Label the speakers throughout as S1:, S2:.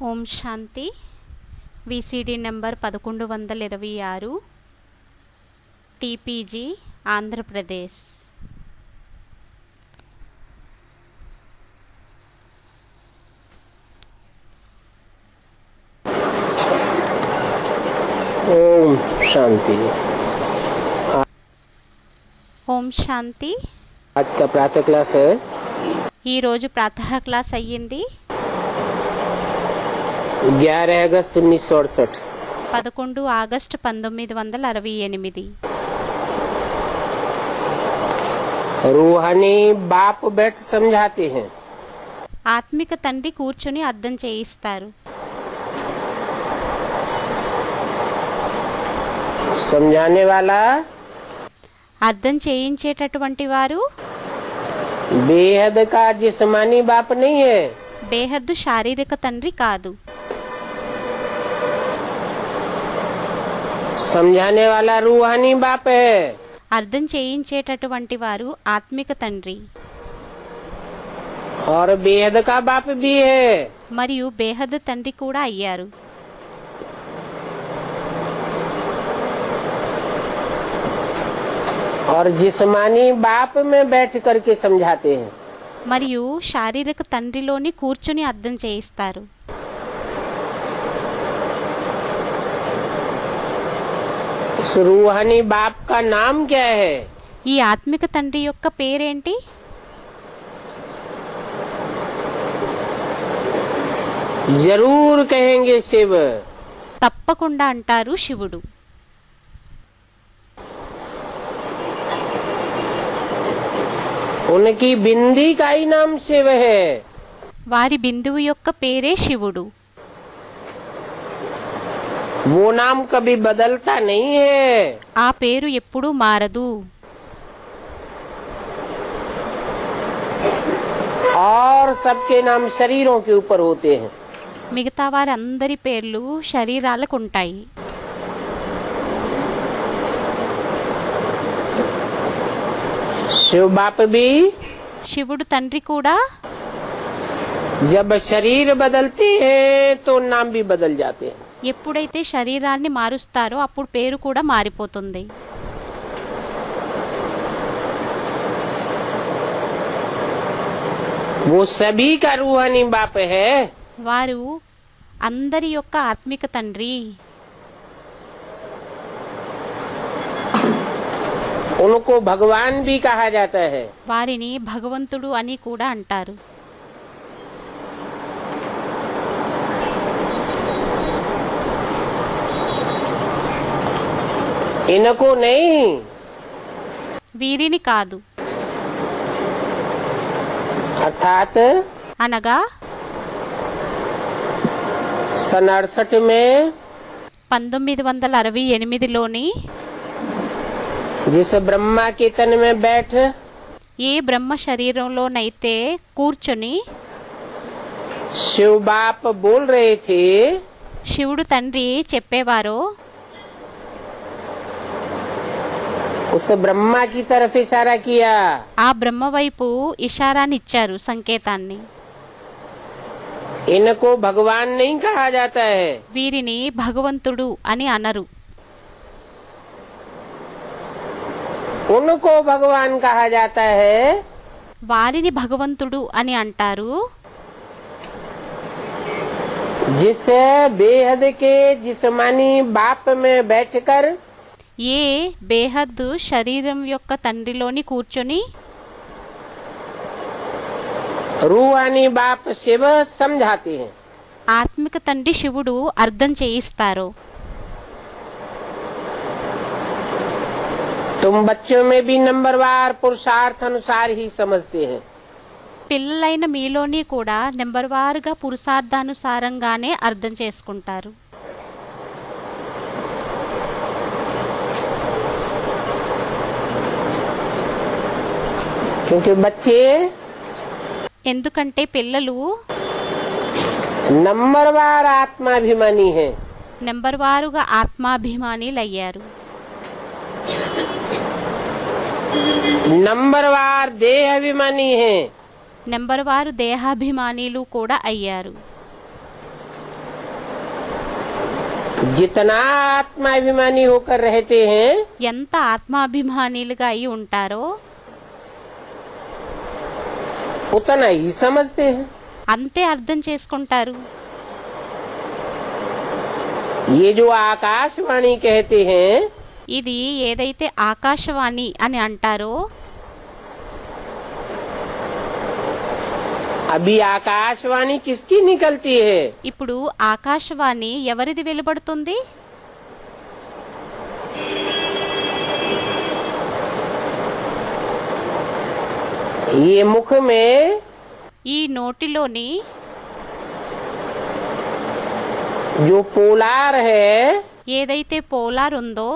S1: ఓం Shanti. VCD number 1126, TPG, Andhra Pradesh.
S2: Om Shanti.
S1: Om Shanti.
S2: आज का प्रातः क्लास है
S1: ఈరోజు ప్రాతः క్లాస్ అయ్యింది
S2: 11 अगस्त 1968।
S1: 11 ఆగస్టు 1968.
S2: रूहानी बाप बैठ समझाते हैं।
S1: ఆత్మిక తండ్రి కూర్చుని అర్థం చేయిస్తారు.
S2: समझाने वाला
S1: అర్థం చేయించేటటువంటి వారు
S2: बेहद का जिस्मानी बाप नहीं है,
S1: బేహద్దు శారీరక తండ్రి కాదు.
S2: समझाने वाला रूहानी बाप है।
S1: అర్థం చేయించేటటువంటి వారు ఆత్మిక తండ్రి
S2: और बेहद का बाप भी है।
S1: మరియు బేహద్దు తండ్రి కూడా అయ్యారు.
S2: और जिस्मानी बाप में बैठ करके समझाते हैं।
S1: మరియు శారీరక తండ్రిలోని కూర్చుని అర్థం చేయిస్తారు.
S2: उस रूहानी बाप का नाम क्या है?
S1: ఈ ఆత్మిక తండ్రి యొక్క పేరేంటి?
S2: जरूर कहेंगे शिव।
S1: తప్పకుండా అంటారు శివుడు.
S2: उनकी बिंदी का ही नाम शिव है।
S1: వారి బిందువు యొక్క పేరే శివుడు.
S2: वो नाम कभी बदलता नहीं है।
S1: ఆ పేరు ఎప్పుడూ మారదు.
S2: और सबके नाम शरीरों के ऊपर होते हैं।
S1: మిగతా వారందరి పేర్లు శరీరాలకు ఉంటాయి.
S2: शिव बाप भी
S1: శివుడు తండ్రి కూడా
S2: जब शरीर बदलते हैं तो नाम भी बदल जाते हैं।
S1: ఎప్పుడైతే శరీరాన్ని మారుస్తారో అప్పుడు పేరు కూడా మారిపోతుంది.
S2: वो सभी का रूहानी बाप है।
S1: వారు అందరి యొక్క ఆత్మిక తండ్రి.
S2: उनको भगवान भी कहा जाता है।
S1: వారిని భగవంతుడు అని కూడా అంటారు.
S2: इनको नहीं,
S1: వీరిని కాదు.
S2: अर्थात
S1: అనగా
S2: सन 68 में
S1: 1968లోని
S2: जिस ब्रह्मा के तन में बैठ
S1: ఏ బ్రహ్మ శరీరంలోనైతే కూర్చొని
S2: शिव बाप बोल रहे थे,
S1: శివుడు తండ్రి చెప్పేవారో
S2: उस ब्रह्मा की तरफ इशारा किया।
S1: ఆ బ్రహ్మ వైపు ఇషారాని ఇచ్చారు, సంకేతాన్ని.
S2: इनको भगवान नहीं कहा जाता है।
S1: వీరిని భగవంతుడు అని అనరు.
S2: उनको भगवान कहा जाता है
S1: వారిని భగవంతుడు అని అంటారు
S2: जिस बेहद के जिस्मानी बाप में बैठकर
S1: ఏ బేహద్దు శరీరం యొక్క తండ్రిలోని కూర్చొని
S2: रूहानी बाप शिव समझाते हैं।
S1: ఆత్మిక తండ్రి శివుడు అర్థం చేయిస్తారు.
S2: तुम बच्चों में भी नंबरवार पुरुषार्थ अनुसार ही समझते हैं।
S1: పిల్లలైన మీలోని కూడా నెంబర్ వారుగా పురుషార్థానుసారంగానే అర్థం చేసుకుంటారు.
S2: क्योंकि बच्चे
S1: ఎందుకంటే పిల్లలు
S2: नंबरवार आत्माभिमानी हैं।
S1: నెంబర్ వారుగా ఆత్మాభిమానిలయ్యారు.
S2: नंबरवार देह अभिमानी हैं।
S1: నెంబర్ వారు దేహాభిమానిలు కూడా అయ్యారు.
S2: जितना आत्माभिमानी होकर रहते हैं
S1: ఎంత ఆత్మాభిమానిలుగా అయి ఉంటారో
S2: उतना ही समझते हैं।
S1: అంతే అర్థం చేసుకుంటారు।
S2: ये जो आकाशवाणी कहते हैं
S1: ఇది ఏదైతే ఆకాశవాణి అని అంటారో
S2: अभी आकाशवाणी किसकी निकलती है?
S1: ఇప్పుడు ఆకాశవాణి ఎవరిది వెలువడుతుంది?
S2: ये मुख में
S1: ఈ నోటిలోని
S2: जो पोलार है
S1: ఏదైతే పోలార్ ఉందో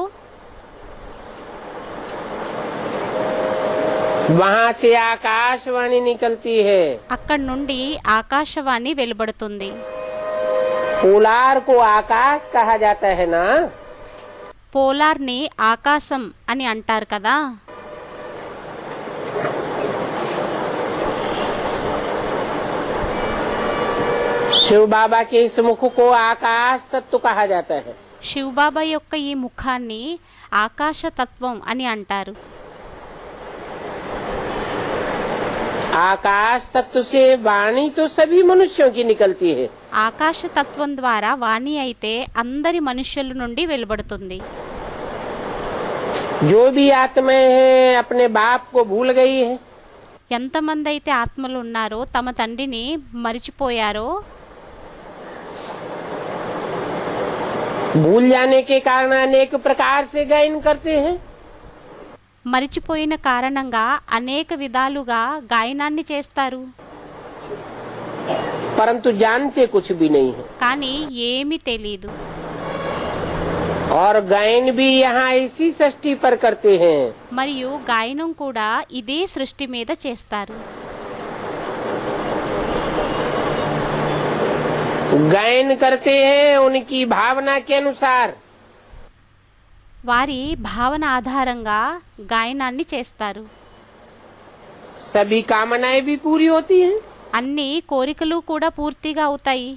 S2: वहाँ से आकाशवाणी निकलती है।
S1: అక్కడి నుండి ఆకాశవాణి వెలువడుతుంది।
S2: पोलार को आकाश कहा जाता है ना।
S1: పోలార్ని ఆకాశం అని అంటారు కదా।
S2: शिव बाबा के इस मुख को आकाश तत्व कहा जाता है।
S1: శివబాబా యొక్క ఈ ముఖాన్ని ఆకాశ తత్వం అని అంటారు।
S2: आकाश तत्व से वाणी तो सभी मनुष्यों की निकलती है।
S1: ఆకాశ తత్వం ద్వారా వాణి అయితే అందరి మనుష్యుల నుండి వెలువడుతుంది।
S2: जो भी आत्माएं हैं अपने बाप को भूल गई है।
S1: ఎంతమంది అయితే ఆత్మలు ఉన్నారో తమ తండ్రిని మరిచిపోయారో
S2: भूल जाने के कारण अनेक प्रकार से गायन करते हैं।
S1: మరిచిపోయిన కారణంగా అనేక విధాలుగా గాయనాన్ని చేస్తారు।
S2: परंतु जानते कुछ भी नहीं है।
S1: కానీ ఏమీ తెలీదు।
S2: और गायन भी यहाँ इसी सृष्टि पर करते हैं।
S1: మరియు గాయనం కూడా ఇదే సృష్టి మీద చేస్తారు।
S2: गायन करते हैं उनकी भावना के अनुसार।
S1: వారి భావన ఆధారంగా గాయనాన్ని చేస్తారు।
S2: सभी कामनाएं भी पूरी होती हैं।
S1: అన్ని కోరికలు కూడా పూర్తిగా అవుతాయి।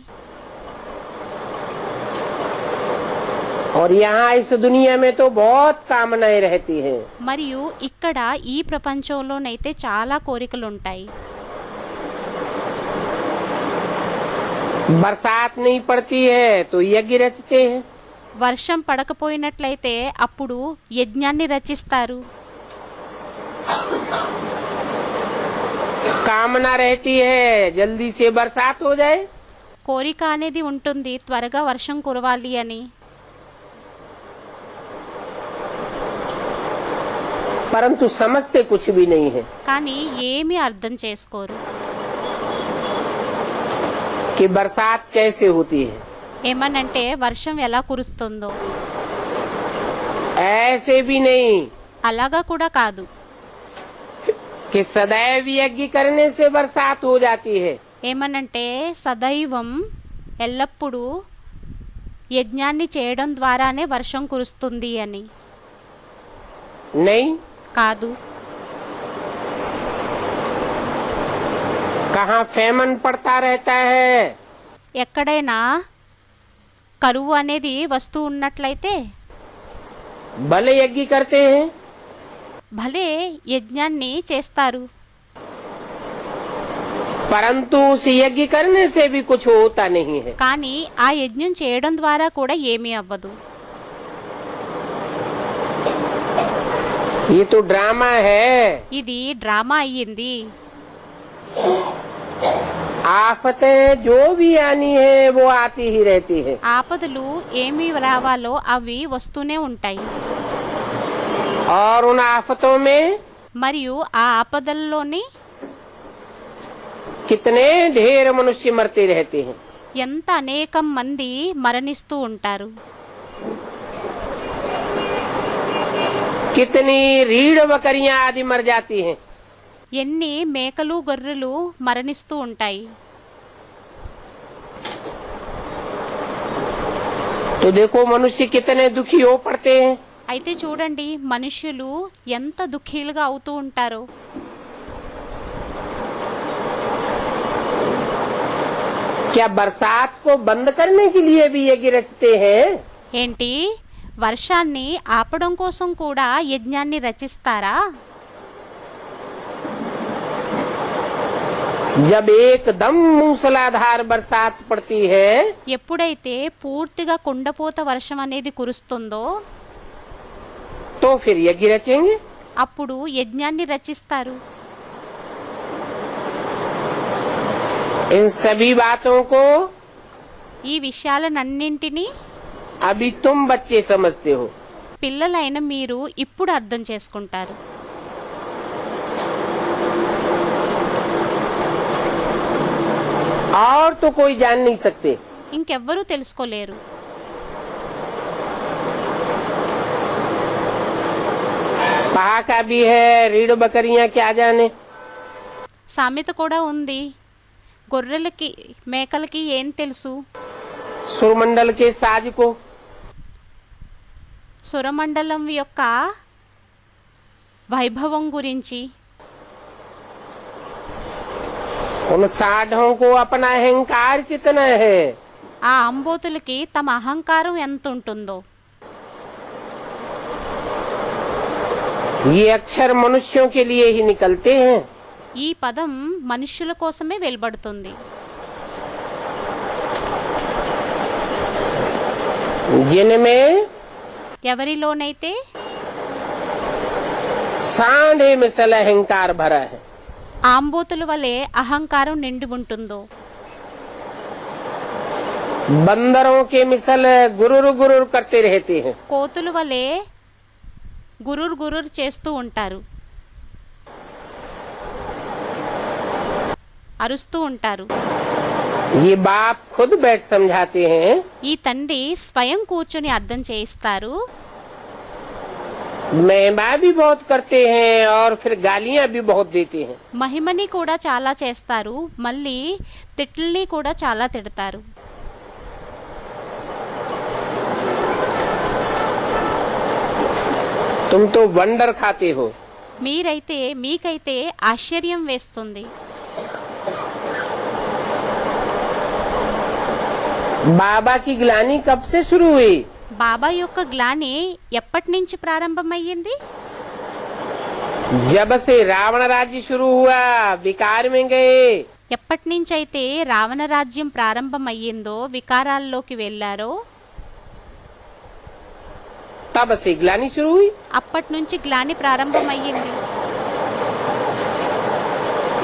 S2: और यहाँ इस दुनिया में तो बहुत कामनाएं रहती हैं।
S1: మరియు ఇక్కడ ఈ ప్రపంచంలోనైతే చాలా కోరికలు ఉంటాయి।
S2: बरसात नहीं पड़ती है तो यज्ञ रचते हैं।
S1: వర్షం పడకపోయినట్లయితే అప్పుడు యజ్ఞాన్ని రచిస్తారు।
S2: कामना रहती है जल्दी से बरसात हो जाए।
S1: కోరిక అనేది ఉంటుంది త్వరగా వర్షం కురవాలి అని।
S2: परंतु समझते कुछ भी नहीं है
S1: కానీ ఏమీ అర్థం చేసుకోరు।
S2: कि बरसात कैसे होती है।
S1: ఏమనంటే వర్షం ఎలా కురుస్తుందో
S2: ऐसे भी नहीं
S1: అలాగా కూడా కాదు।
S2: कि सदैव यज्ञ करने से बरसात हो जाती है।
S1: ఏమనంటే సదైవం ఎల్లప్పుడూ యజ్ఞాన్ని చేయడం ద్వారానే వర్షం కురుస్తుంది అని।
S2: नहीं,
S1: కాదు।
S2: कहाँ फेमन पड़ता रहता है।
S1: ఎక్కడైనా కరువు అనేది వస్తూ ఉన్నట్లయితే
S2: भले यज्ञ करते हैं
S1: భలే యజ్ఞాన్ని చేస్తారు।
S2: परंतु उस यज्ञ करने से भी कुछ होता नहीं है।
S1: కానీ ఆ యజ్ఞం చేయడం ద్వారా కూడా ఏమీ అవ్వదు।
S2: ये तो ड्रामा है।
S1: ఇది డ్రామా అయ్యింది।
S2: आफतें जो भी आनी है वो आती ही रहती है।
S1: ఆపదలు ఏమి రావాలో అవి వస్తూనే ఉంటాయి।
S2: और उन आफतों में
S1: మరియు ఆ ఆపదల్లోని
S2: कितने ढेर मनुष्य मरते रहते हैं।
S1: ఎంత అనేకం మంది మరణిస్తూ ఉంటారు।
S2: कितनी रीढ़ बकरियां आदि मर जाती हैं।
S1: ఎన్ని మేకలు గొర్రెలు మరణిస్తూ ఉంటాయి।
S2: तो देखो मनुष्य कितने दुखी हो पड़ते हैं।
S1: అయితే చూడండి మనుష్యులు ఎంత దుఃఖీలుగా అవుతూ ఉంటారో।
S2: क्या बरसात को बंद करने के लिए भी यज्ञ रचते हैं?
S1: ఏంటి, వర్షాన్ని ఆపడం కోసం కూడా యజ్ఞాన్ని రచిస్తారా?
S2: जब एकदम मूसलाधार बरसात पड़ती है
S1: ఎప్పుడైతే పూర్తిగా కుండపోత వర్షం అనేది కురుస్తుందో
S2: तो फिर यज्ञ रचेंगे।
S1: అప్పుడు యజ్ఞాన్ని రచిస్తారు.
S2: इन सभी बातों को
S1: ఈ విషయాలన్నింటినీ
S2: अभी तुम बच्चे समझते हो।
S1: పిల్లలైన మీరు ఇప్పుడు అర్థం చేసుకుంటారు.
S2: और तो कोई जान नहीं सकते।
S1: ఇంకెవ్వరూ తెలుసుకోలేరు.
S2: पहाका भी है, रीढ़ बकरियां क्या जाने।
S1: సామెత కూడా ఉంది, గొర్రెలకి మేకలకి ఏం తెలుసు?
S2: सुरमंडल के साज को
S1: సురమండలం యొక్క వైభవం గురించి.
S2: उन साढ़ों को अपना अहंकार कितना है।
S1: ఆ అంబోతులకి తమ అహంకారం ఎంత ఉంటుందో.
S2: ये अक्षर मनुष्यों के लिए ही निकलते हैं।
S1: ఈ పదం మనుష్యుల కోసమే వెలువడుతుంది.
S2: जिनमें
S1: ఎవరిలోనైతే
S2: सांढे मिसल अहंकार भरा है।
S1: ఆంబోతుల వలె అహంకారం నిండి ఉంటుందో.
S2: बंदरों के मिसल गुरुर गुरुर करते रहते हैं।
S1: కోతుల వలె గురుర్ గురుర్ చేస్తూ ఉంటారు, అరుస్తూ ఉంటారు.
S2: ये बाप खुद बैठ समझाते हैं।
S1: ఈ తండ్రి స్వయం కూర్చొని అర్థం చేయిస్తారు.
S2: महिमा भी बहुत करते हैं और फिर गालियां भी बहुत देते हैं।
S1: మహిమని కూడా చాలా చేస్తారు, మళ్ళీ తిట్లని కూడా చాలా తిడతారు.
S2: तुम तो वंडर खाते हो।
S1: మీకైతే ఆశ్చర్యం వేస్తుంది.
S2: बाबा की ग्लानी कब से शुरू हुई।
S1: బాబా యొక్క గ్లాని ఎప్పటి నుంచి ప్రారంభమయ్యింది?
S2: जब से रावण राज्य शुरू हुआ विकार में गए,
S1: ఎప్పటి నుంచి అయితే రావణ రాజ్యం ప్రారంభమయ్యిందో, వికారాల్లోకి వెళ్ళారో,
S2: तब से ग्लानी शुरू हुई।
S1: అప్పటి నుంచి గ్లాని ప్రారంభమయ్యింది.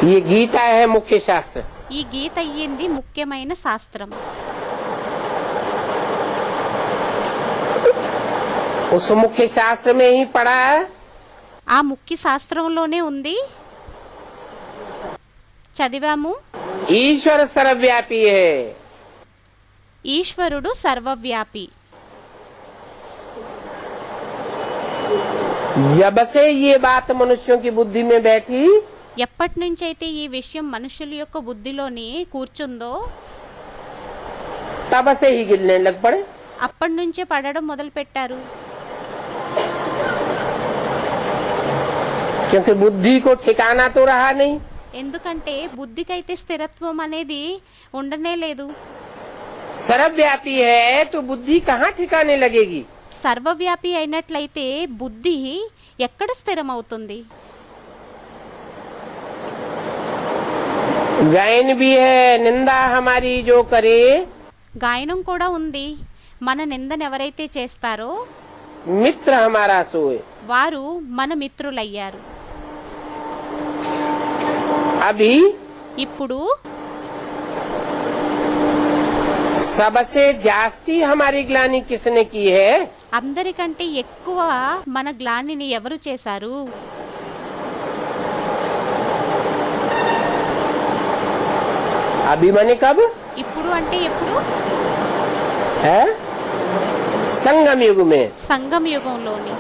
S2: ये गीता है मुख्य शास्त्र।
S1: ఈ గీత అయ్యింది ముఖ్యమైన శాస్త్రం.
S2: उस मुख्य शास्त्र में ही पढ़ा है।
S1: ఆ ముఖ్య శాస్త్రంలోనే ఉంది, చదివాము.
S2: ईश्वर सर्वव्यापी है।
S1: ఈశ్వరుడు సర్వవ్యాపి.
S2: जब से ये बात मनुष्यों की बुद्धि में बैठी,
S1: ఎప్పటి నుంచి అయితే ఈ విషయం మనుషుల యొక్క బుద్ధిలోని కూర్చుందో,
S2: तब से ही गिरने लग पड़े।
S1: అప్పటి నుంచే పడడం మొదలు పెట్టారు.
S2: क्योंकि बुद्धि को ठिकाना तो रहा नहीं।
S1: ఎందుకంటే బుద్ధికైతే స్థిరత్వం అనేది ఉండనే లేదు.
S2: सर्वव्यापी है तो बुद्धि कहाँ ठिकाने लगेगी।
S1: సర్వవ్యాపి అయినట్లయితే బుద్ధి ఎక్కడ స్థిరమవుతుంది?
S2: गायन भी है, निंदा हमारी जो करे
S1: గాయనం కూడా ఉంది. మన నిందను ఎవరైతే చేస్తారో
S2: मित्र हमारा सोए।
S1: వారు మన మిత్రులయ్యారు.
S2: अभी
S1: ఇప్పుడు
S2: सबसे जास्ती हमारी ग्लानी किसने की है।
S1: అందరికంటే ఎక్కువ మన గ్లానిని ఎవరు చేశారు?
S2: अभी माने कब
S1: ఇప్పుడు అంటే ఎప్పుడు?
S2: है संगम युग में।
S1: సంగం యుగంలోని.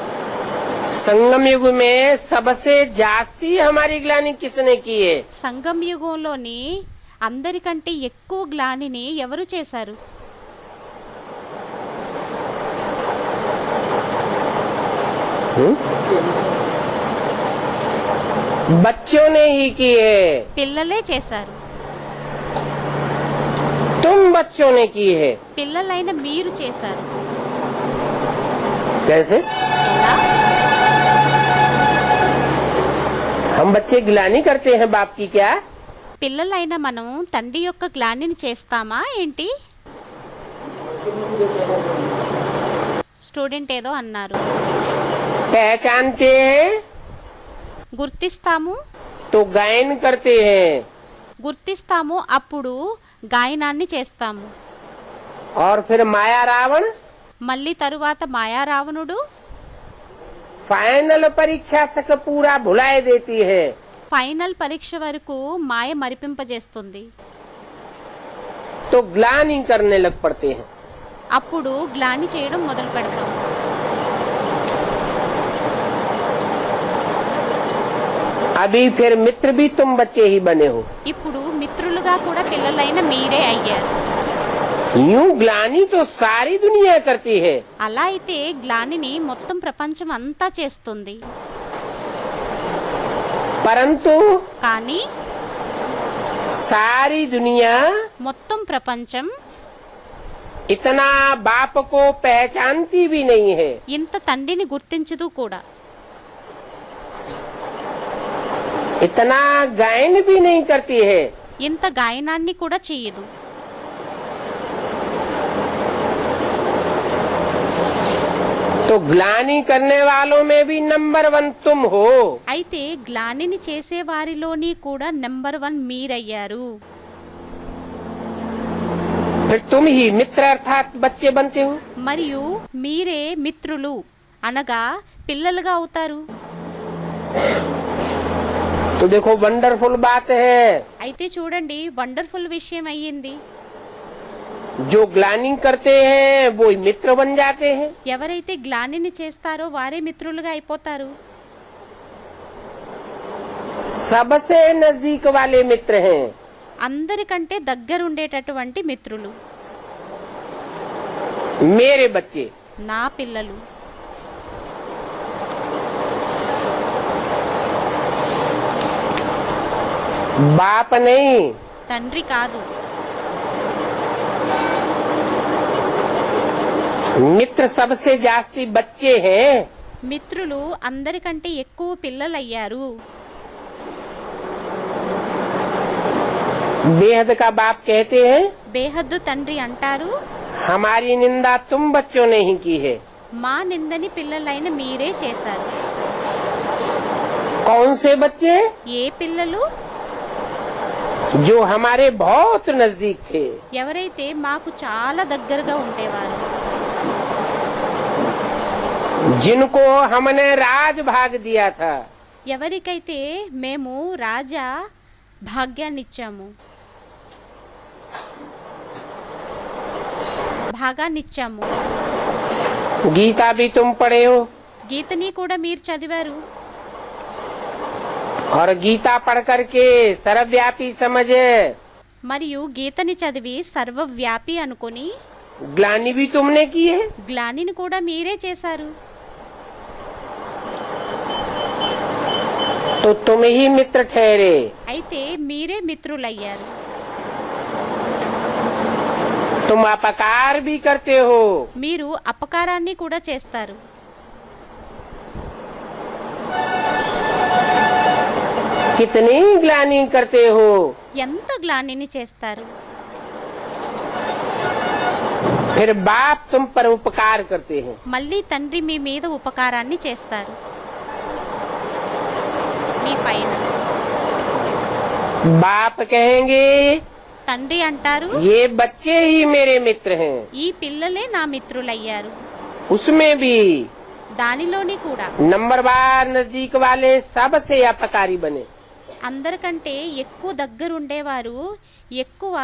S2: संगम युग में सबसे जास्ती हमारी ग्लानी किसने की है।
S1: సంగం యుగంలోని అందరికంటే ఎక్కువ గ్లానిని ఎవరు చేశారు?
S2: बच्चों ने ही की है।
S1: పిల్లలే చేశారు.
S2: तुम बच्चों ने की है।
S1: పిల్లలైన మీరు చేశారు.
S2: कैसे?
S1: ఎలా?
S2: हम बच्चे गिलानी करते हैं बाप की क्या?
S1: పిల్లలైన మనం తండ్రి యొక్క గ్లానిని చేస్తామా ఏంటి? స్టూడెంట్ ఏదో అన్నారు.
S2: पहचानते हैं
S1: గుర్తిస్తాము,
S2: तो गायन करते हैं,
S1: గుర్తిస్తాము అప్పుడు గాయనాన్ని చేస్తాము.
S2: और फिर माया रावण
S1: మళ్ళీ తరువాత మాయారావణుడు
S2: फाइनल परीक्षा तक पूरा भुलाए देती है.
S1: ఫైనల్ పరీక్ష వరకు మాయ మరిపింపజేస్తుంది.
S2: तो ग्लानि करने लग पड़ते हैं.
S1: అప్పుడు గ్లాని చేయడం మొదలు పెడతాం.
S2: अभी फिर मित्र भी तुम बच्चे ही बने हो.
S1: ఇప్పుడు మిత్రులుగా కూడా పిల్లలైన మీరే అయ్యారు.
S2: यूं ग्लानि तो सारी दुनिया करती है,
S1: అలా అయితే గ్లానిని మొత్తం ప్రపంచం అంతా చేస్తుంది.
S2: परंतु
S1: కానీ
S2: सारी दुनिया
S1: మొత్తం ప్రపంచం
S2: इतना बाप को पहचानती भी नहीं है.
S1: ఇంత తండ్రిని గుర్తించదు కూడా,
S2: इतना गायन भी नहीं करती है.
S1: ఇంత గాయనాన్ని కూడా చెయ్యదు.
S2: तो ग्लानि करने वालों में भी नंबर 1 तुम हो.
S1: అయితే గ్లానిని చేసే వారిలోని కూడా నెంబర్ 1 మీరయ్యారు.
S2: फिर तुम ही मित्र अर्थात बच्चे बनते हो.
S1: మరియు మీరే మిత్రులు అనగా పిల్లలుగా అవుతారు.
S2: तो देखो वंडरफुल बात है.
S1: అయితే చూడండి వండర్ఫుల్ విషయం అయ్యింది.
S2: जो ग्लानि करते हैं वो ही मित्र बन जाते हैं.
S1: ఎవరైతే గ్లానిని చేస్తారో వారే మిత్రులుగా అయిపోతారు.
S2: सबसे नजदीक वाले मित्र हैं.
S1: అందరికంటే దగ్గరుండేటటువంటి మిత్రులు
S2: मेरे बच्चे.
S1: నా పిల్లలు.
S2: बाप नहीं,
S1: తండ్రి కాదు,
S2: मित्र सबसे जास्ती बच्चे हैं.
S1: మిత్రులు అందరికంటే ఎక్కువ పిల్లలయ్యారు.
S2: बेहद का बाप कहते हैं
S1: బేహద్దు తండ్రి అంటారు,
S2: हमारी निंदा तुम बच्चों ने ही की है.
S1: మా నిందని పిల్లలైన మీరే చేశారు.
S2: कौन से बच्चे?
S1: ఏ పిల్లలు?
S2: जो हमारे बहुत नजदीक थे.
S1: ఎవరైతే మాకు చాలా దగ్గరగా ఉండేవారు,
S2: जिनको हमने राज भाग दिया था.
S1: ఎవరికైతే మేము రాజా భాగ్యాన్నిచ్చాము, భాగాన్నిచ్చాము.
S2: गीता भी तुम पढ़े हो,
S1: గీతని కూడా మీరు చదివారు.
S2: और गीता पढ़ करके सर्वव्यापी समझे.
S1: మరియు గీతని చదివి సర్వవ్యాపి అనుకొని
S2: ग्लानि भी तुमने की है.
S1: గ్లానిని కూడా మీరే చేశారు.
S2: तो तुम ही मित्र ठहरे.
S1: అయితే మీరే మిత్రులయ్యారు.
S2: तुम अपकार भी करते हो.
S1: మీరు అపకారాన్ని కూడా చేస్తారు.
S2: कितनी ग्लानि करते हो.
S1: ఎంత గ్లానిని చేస్తారు.
S2: फिर बाप तुम पर उपकार करते हैं.
S1: మళ్ళీ తండ్రి మీ మీద ఉపకారాన్ని చేస్తారు. మీ పైన
S2: बाप कहेंगे
S1: తండ్రి అంటారు,
S2: ये बच्चे ही मेरे मित्र हैं.
S1: ఈ పిల్లలే నా మిత్రులయ్యారు.
S2: उसमें भी
S1: దానిలోని కూడా
S2: नंबरवार नजदीक वाले सबसे अपकारी बने.
S1: అందరికంటే ఎక్కువ దగ్గరుండేవారు ఎక్కువ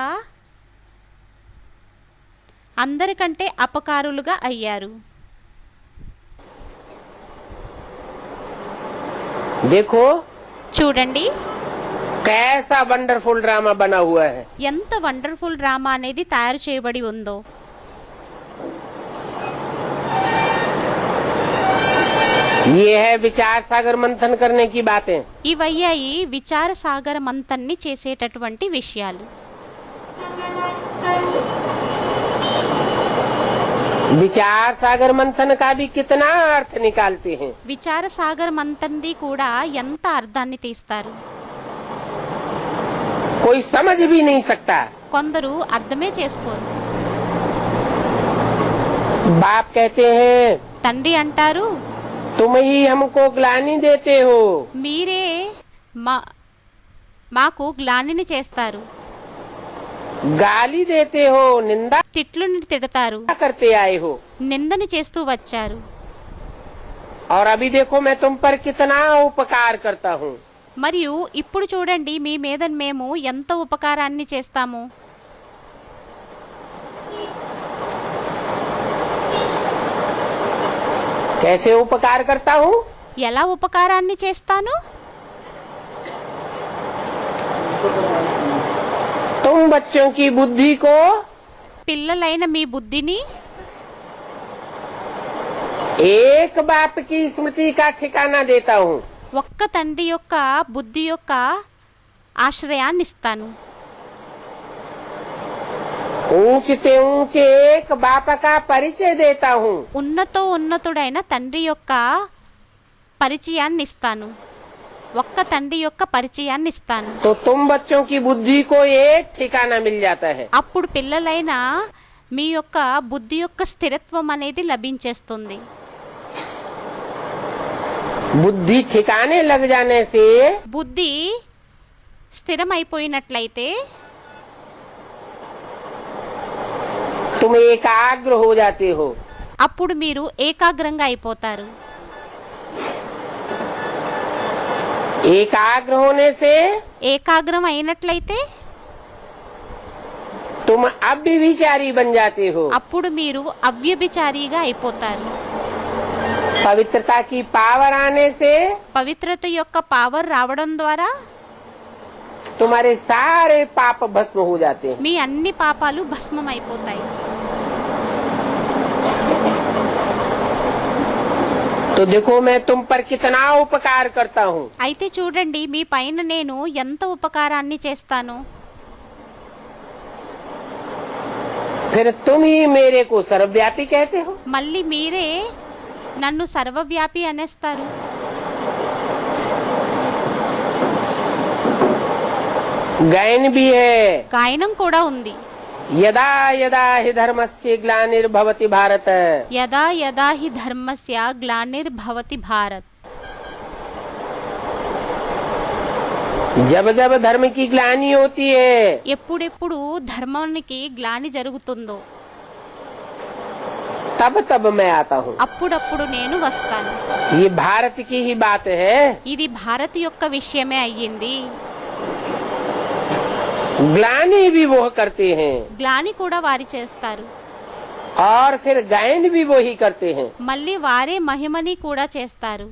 S1: అందరికంటే అపకారులుగా అయ్యారు.
S2: देखो
S1: చూడండి
S2: कैसा वंडरफुल ड्रामा बना हुआ है.
S1: ఎంత వండర్ఫుల్ డ్రామా అనేది తయారు చేయబడి ఉందో.
S2: ये है विचार सागर मंथन करने की बातें.
S1: ఇవయ్యాయి విచార సాగర మంతన్ని చేసేటటువంటి విషయాలు.
S2: विचार सागर मंथन का भी कितना अर्थ निकालते हैं।
S1: విచార సాగర్ మంతంది కూడా ఎంత అర్థాన్ని తీస్తారు.
S2: कोई समझ भी नहीं सकता।
S1: కొందరు అర్థమే చేసుకోరు.
S2: बाप कहते हैं
S1: తండ్రి అంటారు,
S2: तुम ही हमको ग्लानि देते हो।
S1: మీరే మాకు గ్లానిని చేస్తారు,
S2: गाली देते हो, निंदा
S1: తిట్లుని తిడతారు,
S2: करते आए हो।
S1: నిందని చేస్తూ వచ్చారు.
S2: और अभी देखो मैं तुम पर कितना उपकार करता हूँ।
S1: మరియు ఇప్పుడు చూడండి మీ మీద మేము ఎంత ఉపకారాన్ని చేస్తాము.
S2: कैसे उपकार करता हूँ?
S1: ఎలా ఉపకారాన్ని చేస్తాను?
S2: तुम बच्चों की बुद्धि को
S1: పిల్లలైన మీ బుద్ధిని
S2: एक बाप की स्मृति का ठिकाना देता हूँ।
S1: ఒక్క తండ్రి యొక్క బుద్ధి యొక్క ఆశ్రయాన్ని ఇస్తాను.
S2: ऊंचते ऊंचे एक बाप का परिचय देता हूँ।
S1: ఉన్నతుడైన తండ్రి యొక్క పరిచయాన్ని ఇస్తాను. ఒక్క తండ్రి యొక్క పరిచయాన్ని ఇస్తాను.
S2: तो तुम बच्चों की बुद्धि को एक ठिकाना मिल जाता है।
S1: అప్పుడు పిల్లలైన మీ యొక్క బుద్ధి యొక్క స్థిరత్వం అనేది లభించేస్తుంది.
S2: बुद्धि ठिकाने लग जाने से
S1: బుద్ధి స్థిరమైపోయినట్లయితే
S2: तुम एकाग्र हो जाते हो।
S1: అప్పుడు మీరు ఏకాగ్రంగా అయిపోతారు.
S2: एकाग्र होने से
S1: ఏకాగ్రం అయినట్లయితే
S2: तुम अव्यभिचारी बन जाते हो।
S1: అప్పుడు మీరు అవ్యభిచారిగా అయిపోతారు.
S2: पवित्रता की पावर आने से
S1: పవిత్రత యొక్క పవర్ రావడం ద్వారా
S2: तुम्हारे सारे पाप भस्म हो जाते हैं।
S1: మీ అన్ని పాపాలు భస్మం అయిపోతాయి.
S2: तो देखो मैं तुम पर कितना उपकार करता हूँ।
S1: అయితే చూడండి మీ పైన నేను ఎంత ఉపకారాన్ని చేస్తాను.
S2: फिर तुम ही मेरे को सर्वव्यापी कहते हो।
S1: మళ్ళీ మీరే నన్ను సర్వవ్యాపి అనేస్తారు.
S2: गायन भी है,
S1: గాయనం కూడా ఉంది.
S2: यदा यदा हि धर्मस्य ग्लानिर्भवति भारत।
S1: యదా యదా హి ధర్మస్య గ్లానిర్భవతి భారత్.
S2: जब जब धर्म की ग्लानि होती है
S1: ఎప్పుడెప్పుడు ధర్మానికి గ్లాని జరుగుతుందో
S2: तब तब मैं आता हूँ।
S1: అప్పుడప్పుడు నేను వస్తాను.
S2: ये भारत की ही बात है।
S1: ఇది భారత్ యొక్క విషయమే అయ్యింది.
S2: ग्लानि भी वो करते हैं
S1: గ్లాని కూడా వారి చేస్తారు.
S2: और फिर गायन भी वो ही करते हैं।
S1: మళ్ళీ వారే మహిమని కూడా చేస్తారు.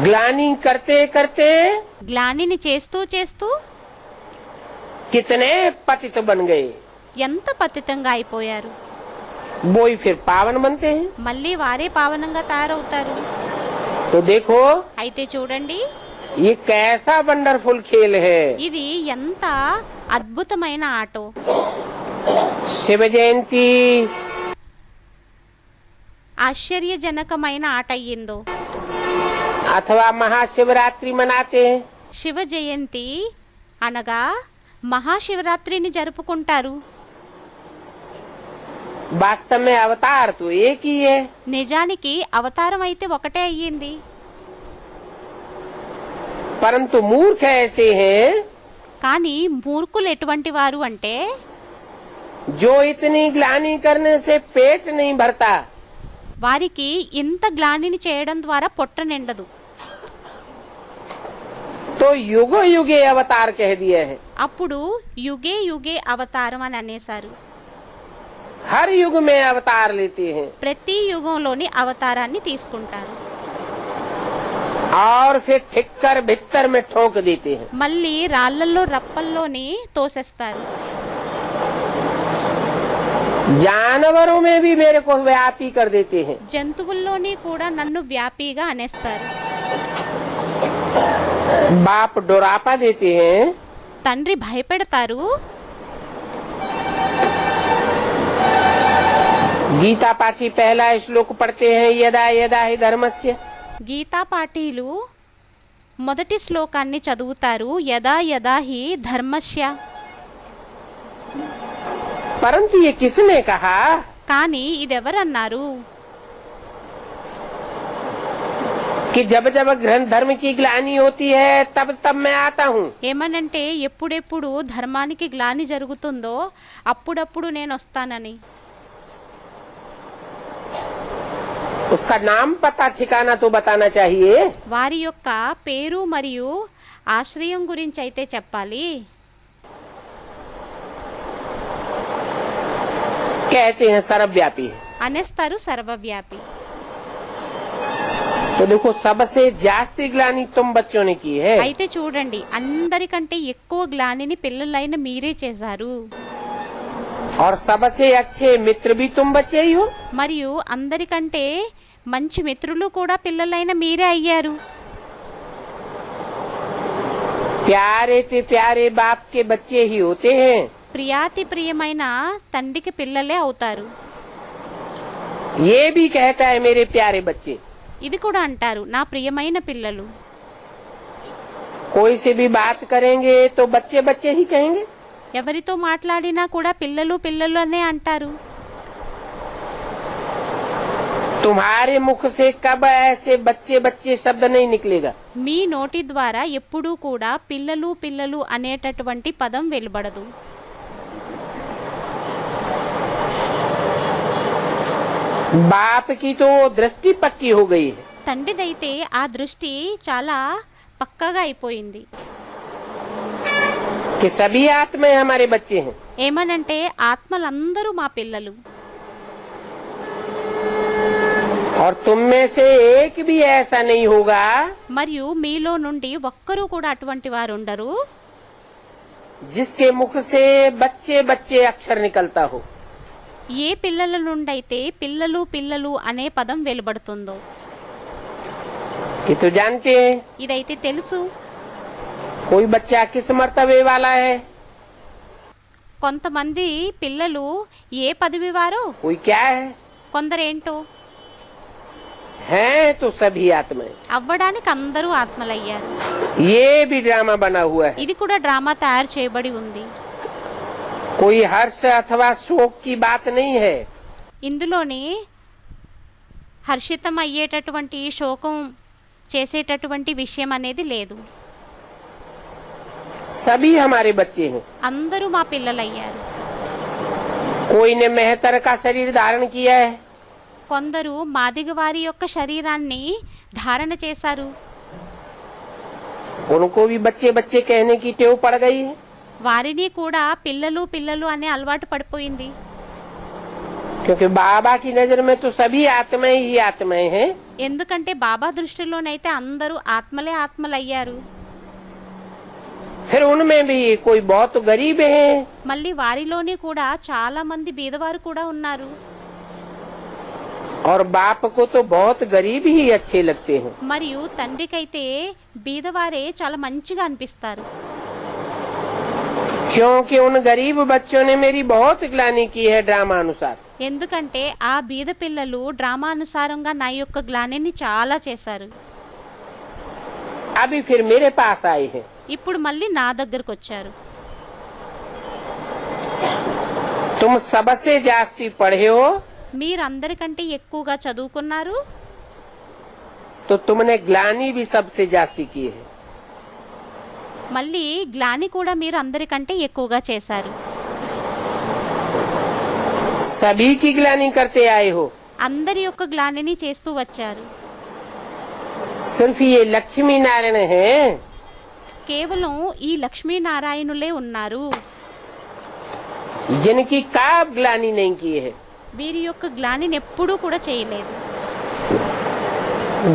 S2: ग्लानि करते करते
S1: గ్లానిని చేస్తూ చేస్తూ
S2: कितने पतित बन गए,
S1: ఎంత పతితంగా అయిపోయారు.
S2: वो ही फिर पावन बनते हैं।
S1: మళ్ళీ వారే పావనంగా తయారవుతారు.
S2: तो देखो
S1: అయితే చూడండి
S2: ये कैसा वंडरफुल खेल है।
S1: ఇది ఎంత అద్భుతమైన ఆటో.
S2: शिव जयंती
S1: ఆశ్చర్యజనకమైన ఆట అయ్యిందో.
S2: अथवा महाशिवरात्रि मनाते हैं।
S1: శివ జయంతి అనగా మహాశివరాత్రిని జరుపుకుంటారు.
S2: वास्तव में अवतार तो एक ही है।
S1: నిజానికి అవతారం అయితే ఒకటే అయ్యింది.
S2: परंतु मूर्ख ऐसे हैं
S1: కానీ మూర్ఖులు ఎటువంటి వారు అంటే
S2: जो इतनी ग्लानि करने से पेट नहीं भरता।
S1: వారికి ఇంత గ్లానిని చేయడం ద్వారా పొట్ట నిండదు.
S2: तो युग युगे अवतार कह दिया है।
S1: అప్పుడు యుగే యుగే అవతారం అని అనేశారు.
S2: हर युग में अवतार लेते हैं
S1: ప్రతి యుగంలోని అవతారాన్ని తీసుకుంటారు.
S2: और फिर ठिक्कर भित्तर में ठोक देते हैं।
S1: మళ్ళీ రాళ్లల్లో రప్పల్లోని తోసేస్తారు.
S2: जानवरों में भी मेरे को व्यापी कर देते हैं।
S1: జంతువుల్లోని కూడా నన్ను వ్యాపిగా అనేస్తారు.
S2: बाप डोरापा देते हैं,
S1: తండ్రి భయపెడతారు.
S2: गीता पाठी पहला श्लोक पढ़ते हैं, यदा यदा हि धर्मस्य।
S1: గీతా పాఠీలు మొదటి శ్లోకాన్ని చదువుతారు, యదా యదా హి ధర్మస్య.
S2: परंतु ये किसने कहा?
S1: కానీ ఇదెవరన్నారు?
S2: कि जब जब धर्म की ग्लानि होती है तब तब मैं आता हूँ।
S1: ఏమనంటే ఎప్పుడెప్పుడు ధర్మానికి గ్లాని జరుగుతుందో అప్పుడప్పుడు నేను వస్తానని.
S2: उसका नाम पता ठिकाना तो बताना चाहिए।
S1: వారి యొక్క పేరు మరియు ఆశ్రయం గురించి అయితే చెప్పాలి.
S2: कहते हैं सर्वव्यापी है।
S1: అనేస్తారు సర్వవ్యాపి.
S2: तो देखो सबसे जास्ती ग्लानि तुम बच्चों ने की है।
S1: అయితే చూడండి, అందరికంటే ఎక్కువ గ్లానిని పిల్లలైన మీరే చేశారు.
S2: और सबसे अच्छे मित्र भी तुम बच्चे ही हो।
S1: మరియు అందరికంటే మంచి మిత్రులు కూడా పిల్లలైన మీరే అయ్యారు.
S2: प्यारे से प्यारे बाप के बच्चे ही होते हैं।
S1: ప్రియాతి ప్రియమైన తండ్రికి పిల్లలే అవుతారు.
S2: ये भी कहता है मेरे प्यारे बच्चे।
S1: ఇది కూడా అంటారు, నా ప్రియమైన పిల్లలు.
S2: कोई से भी बात करेंगे तो बच्चे बच्चे ही कहेंगे।
S1: ఎవరితో మాట్లాడినా కూడా పిల్లలు పిల్లలు అనే అంటారు.
S2: तुम्हारे मुख से कब ऐसे बच्चे बच्चे शब्द नहीं निकलेगा।
S1: మీ నోటి ద్వారా ఎప్పుడూ కూడా పిల్లలు పిల్లలు అనేటటువంటి పదం వెలువడదు.
S2: बाप की तो दृष्टि पक्की हो गई है
S1: తండ్రిదైతే ఆ దృష్టి చాలా పక్కాగా అయిపోయింది.
S2: कि सभी आत्माएं हमारे बच्चे हैं।
S1: ఏమనంటే ఆత్మలందరూ మా పిల్లలు.
S2: और तुम में से एक भी ऐसा नहीं होगा
S1: మరియు మీలో నుండి ఒక్కరూ కూడా అటువంటి వారు ఉండరు
S2: जिसके मुख से बच्चे बच्चे अक्षर निकलता हो।
S1: ఏ పిల్లల నుండైతే పిల్లలు పిల్లలు అనే పదం వెలువడుతుందో.
S2: ये तो जानते हैं।
S1: ఇదైతే తెలుసు.
S2: कोई बच्चा किस मर्तबे वाला है,
S1: కొంతమంది పిల్లలు ఏ పదవి వారో,
S2: कोई क्या है,
S1: కొందరేంటో.
S2: हैं तो सभी आत्माएं।
S1: అవ్వడానికి అందరూ ఆత్మలయ్యారు.
S2: ये भी ड्रामा बना हुआ है।
S1: ఇది కూడా డ్రామా తయారు చేయబడి ఉంది.
S2: कोई हर्ष अथवा शोक की बात नहीं है।
S1: ఇందులోని హర్షితం అయ్యేటటువంటి శోకం చేసేటటువంటి విషయం అనేది లేదు.
S2: सभी हमारे बच्चे हैं।
S1: అందరూ మా పిల్లలయ్యారు.
S2: कोई ने मेहतर का शरीर धारण किया है,
S1: కొందరు మాదిగ వారి యొక్క శరీరాన్ని ధారణ చేశారు.
S2: उनको भी बच्चे बच्चे कहने की टेव पड़ गई है।
S1: వారిని కూడా పిల్లలు పిల్లలు అనే అలవాటు పడిపోయింది.
S2: क्योंकि बाबा की नजर में तो सभी आत्माएं ही आत्माएं हैं।
S1: ఎందుకంటే బాబా దృష్టిలోనైతే అందరూ ఆత్మలే ఆత్మలయ్యారు.
S2: फिर उनमें भी कोई बहुत गरीब है,
S1: మళ్ళీ వారిలోని కూడా చాలా మంది బీదవారు కూడా ఉన్నారు.
S2: और बाप को तो बहुत गरीब ही अच्छे लगते हैं।
S1: మరియు తండ్రికైతే బీదవారే చాలా మంచిగా అనిపిస్తారు.
S2: क्योंकि उन गरीब बच्चों ने मेरी बहुत ग्लानि की है ड्रामा अनुसार।
S1: ఎందుకంటే ఆ బీద పిల్లలు డ్రామా అనుసారంగా నా యొక్క గ్లానిని చాలా చేశారు.
S2: अभी फिर मेरे पास आए हैं।
S1: ఇప్పుడు మళ్ళీ నా దగ్గరకు వచ్చారు.
S2: तुम सबसे जास्ती पढ़े हो
S1: మీరందరికంటే ఎక్కువగా చదువుకున్నారు,
S2: तो तुमने ग्लानि भी सबसे जास्ती की है।
S1: మళ్ళీ గ్లాని కూడా మీరు అందరికంటే ఎక్కువగా చేశారు.
S2: सभी की ग्लानि करते आए हो।
S1: అందరి యొక్క గ్లానిని చేస్తూ వచ్చారు.
S2: सिर्फ ये लक्ष्मी नारायण है
S1: కేవలం ఈ లక్ష్మీనారాయణులే ఉన్నారు,
S2: जिनकी काब ग्लानि नहीं की है।
S1: వీరి యొక్క గ్లానిని ఎప్పుడూ కూడా చేయలేదు.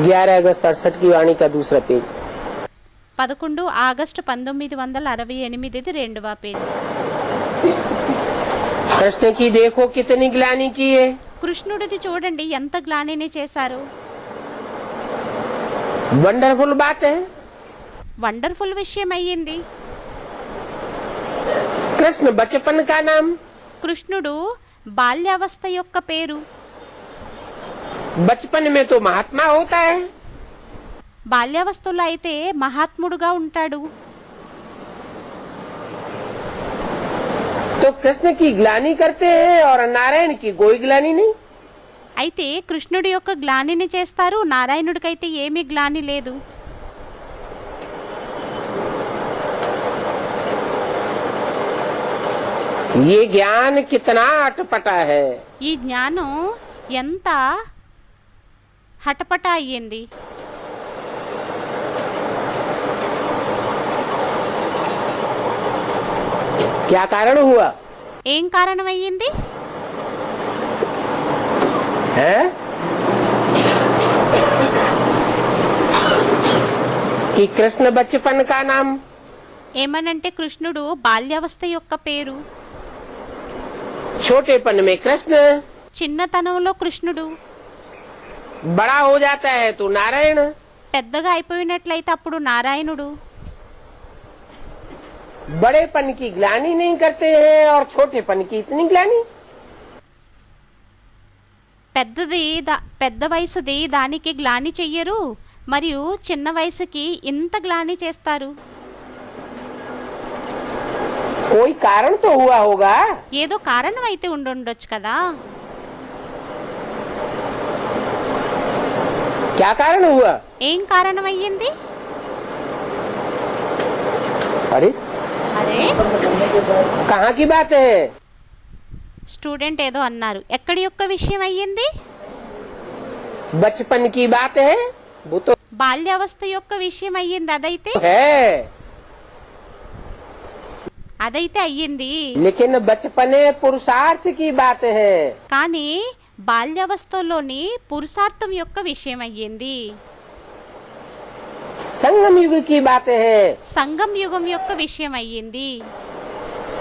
S2: 11 अगस्त 68 की वाणी का दूसरा पेज।
S1: 11 ఆగస్టు 1968 రెండవ పేజీ.
S2: कृष्ण की देखो कितनी ग्लानि की है।
S1: కృష్ణుడిది చూడండి ఎంత గ్లానిని చేశారు.
S2: वंडरफुल बात है।
S1: వండర్ఫుల్ విషయం అయ్యింది.
S2: कृष्ण बचपन का नाम,
S1: కృష్ణుడు బాల్యావస్థ యొక్క పేరు.
S2: बचपन में तो महात्मा होता है,
S1: బాల్యావస్థలో అయితే మహాత్ముడుగా ఉంటాడు.
S2: तो कृष्ण की ग्लानि करते हैं और नारायण की कोई ग्लानि नहीं।
S1: అయితే కృష్ణుడి యొక్క గ్లానిని చేస్తారు, నారాయణుడికైతే ఏమీ గ్లాని లేదు.
S2: ये ज्ञान कितना अटपटा है।
S1: ఈ జ్ఞానం ఎంత హటపట అయ్యింది.
S2: क्या कारण हुआ
S1: ఏం కారణమయ్యింది?
S2: है कि कृष्ण बचपन का नाम,
S1: ఏమనంటే కృష్ణుడు బాల్యావస్థ యొక్క పేరు,
S2: छोटेपन में कृष्ण,
S1: చిన్నతనంలో కృష్ణుడు,
S2: बड़ा हो जाता है तो नारायण।
S1: పెద్దగా అయిపోయినట్లయితే అప్పుడు నారాయణుడు.
S2: बड़ेपन की ग्लानि नहीं करते हैं और छोटेपन की इतनी ग्लानि।
S1: పెద్ద వయసుది దానికి గ్లాని చెయ్యరు, మరియు చిన్న వయసుకి ఇంత గ్లాని చేస్తారు.
S2: कोई कारण तो हुआ होगा।
S1: ఏదో కారణం అయితే ఉండుండొచ్చు కదా.
S2: क्या कारण हुआ?
S1: ఏం కారణం అయ్యింది?
S2: अरे
S1: అరే,
S2: कहाँ की बात है?
S1: స్టూడెంట్ ఏదో అన్నారు, ఎక్కడి యొక్క విషయం అయ్యింది?
S2: बचपन की बात है, वो तो
S1: బాల్యావస్థ యొక్క విషయం అయ్యింది.
S2: है,
S1: అదైతే అయ్యింది.
S2: लेकिन बचपने पुरुषार्थ की बात है।
S1: కానీ బాల్యావస్థలోని పురుషార్థం యొక్క విషయం అయ్యింది.
S2: संगम युग की बात है।
S1: సంగం యుగం యొక్క విషయం అయ్యింది.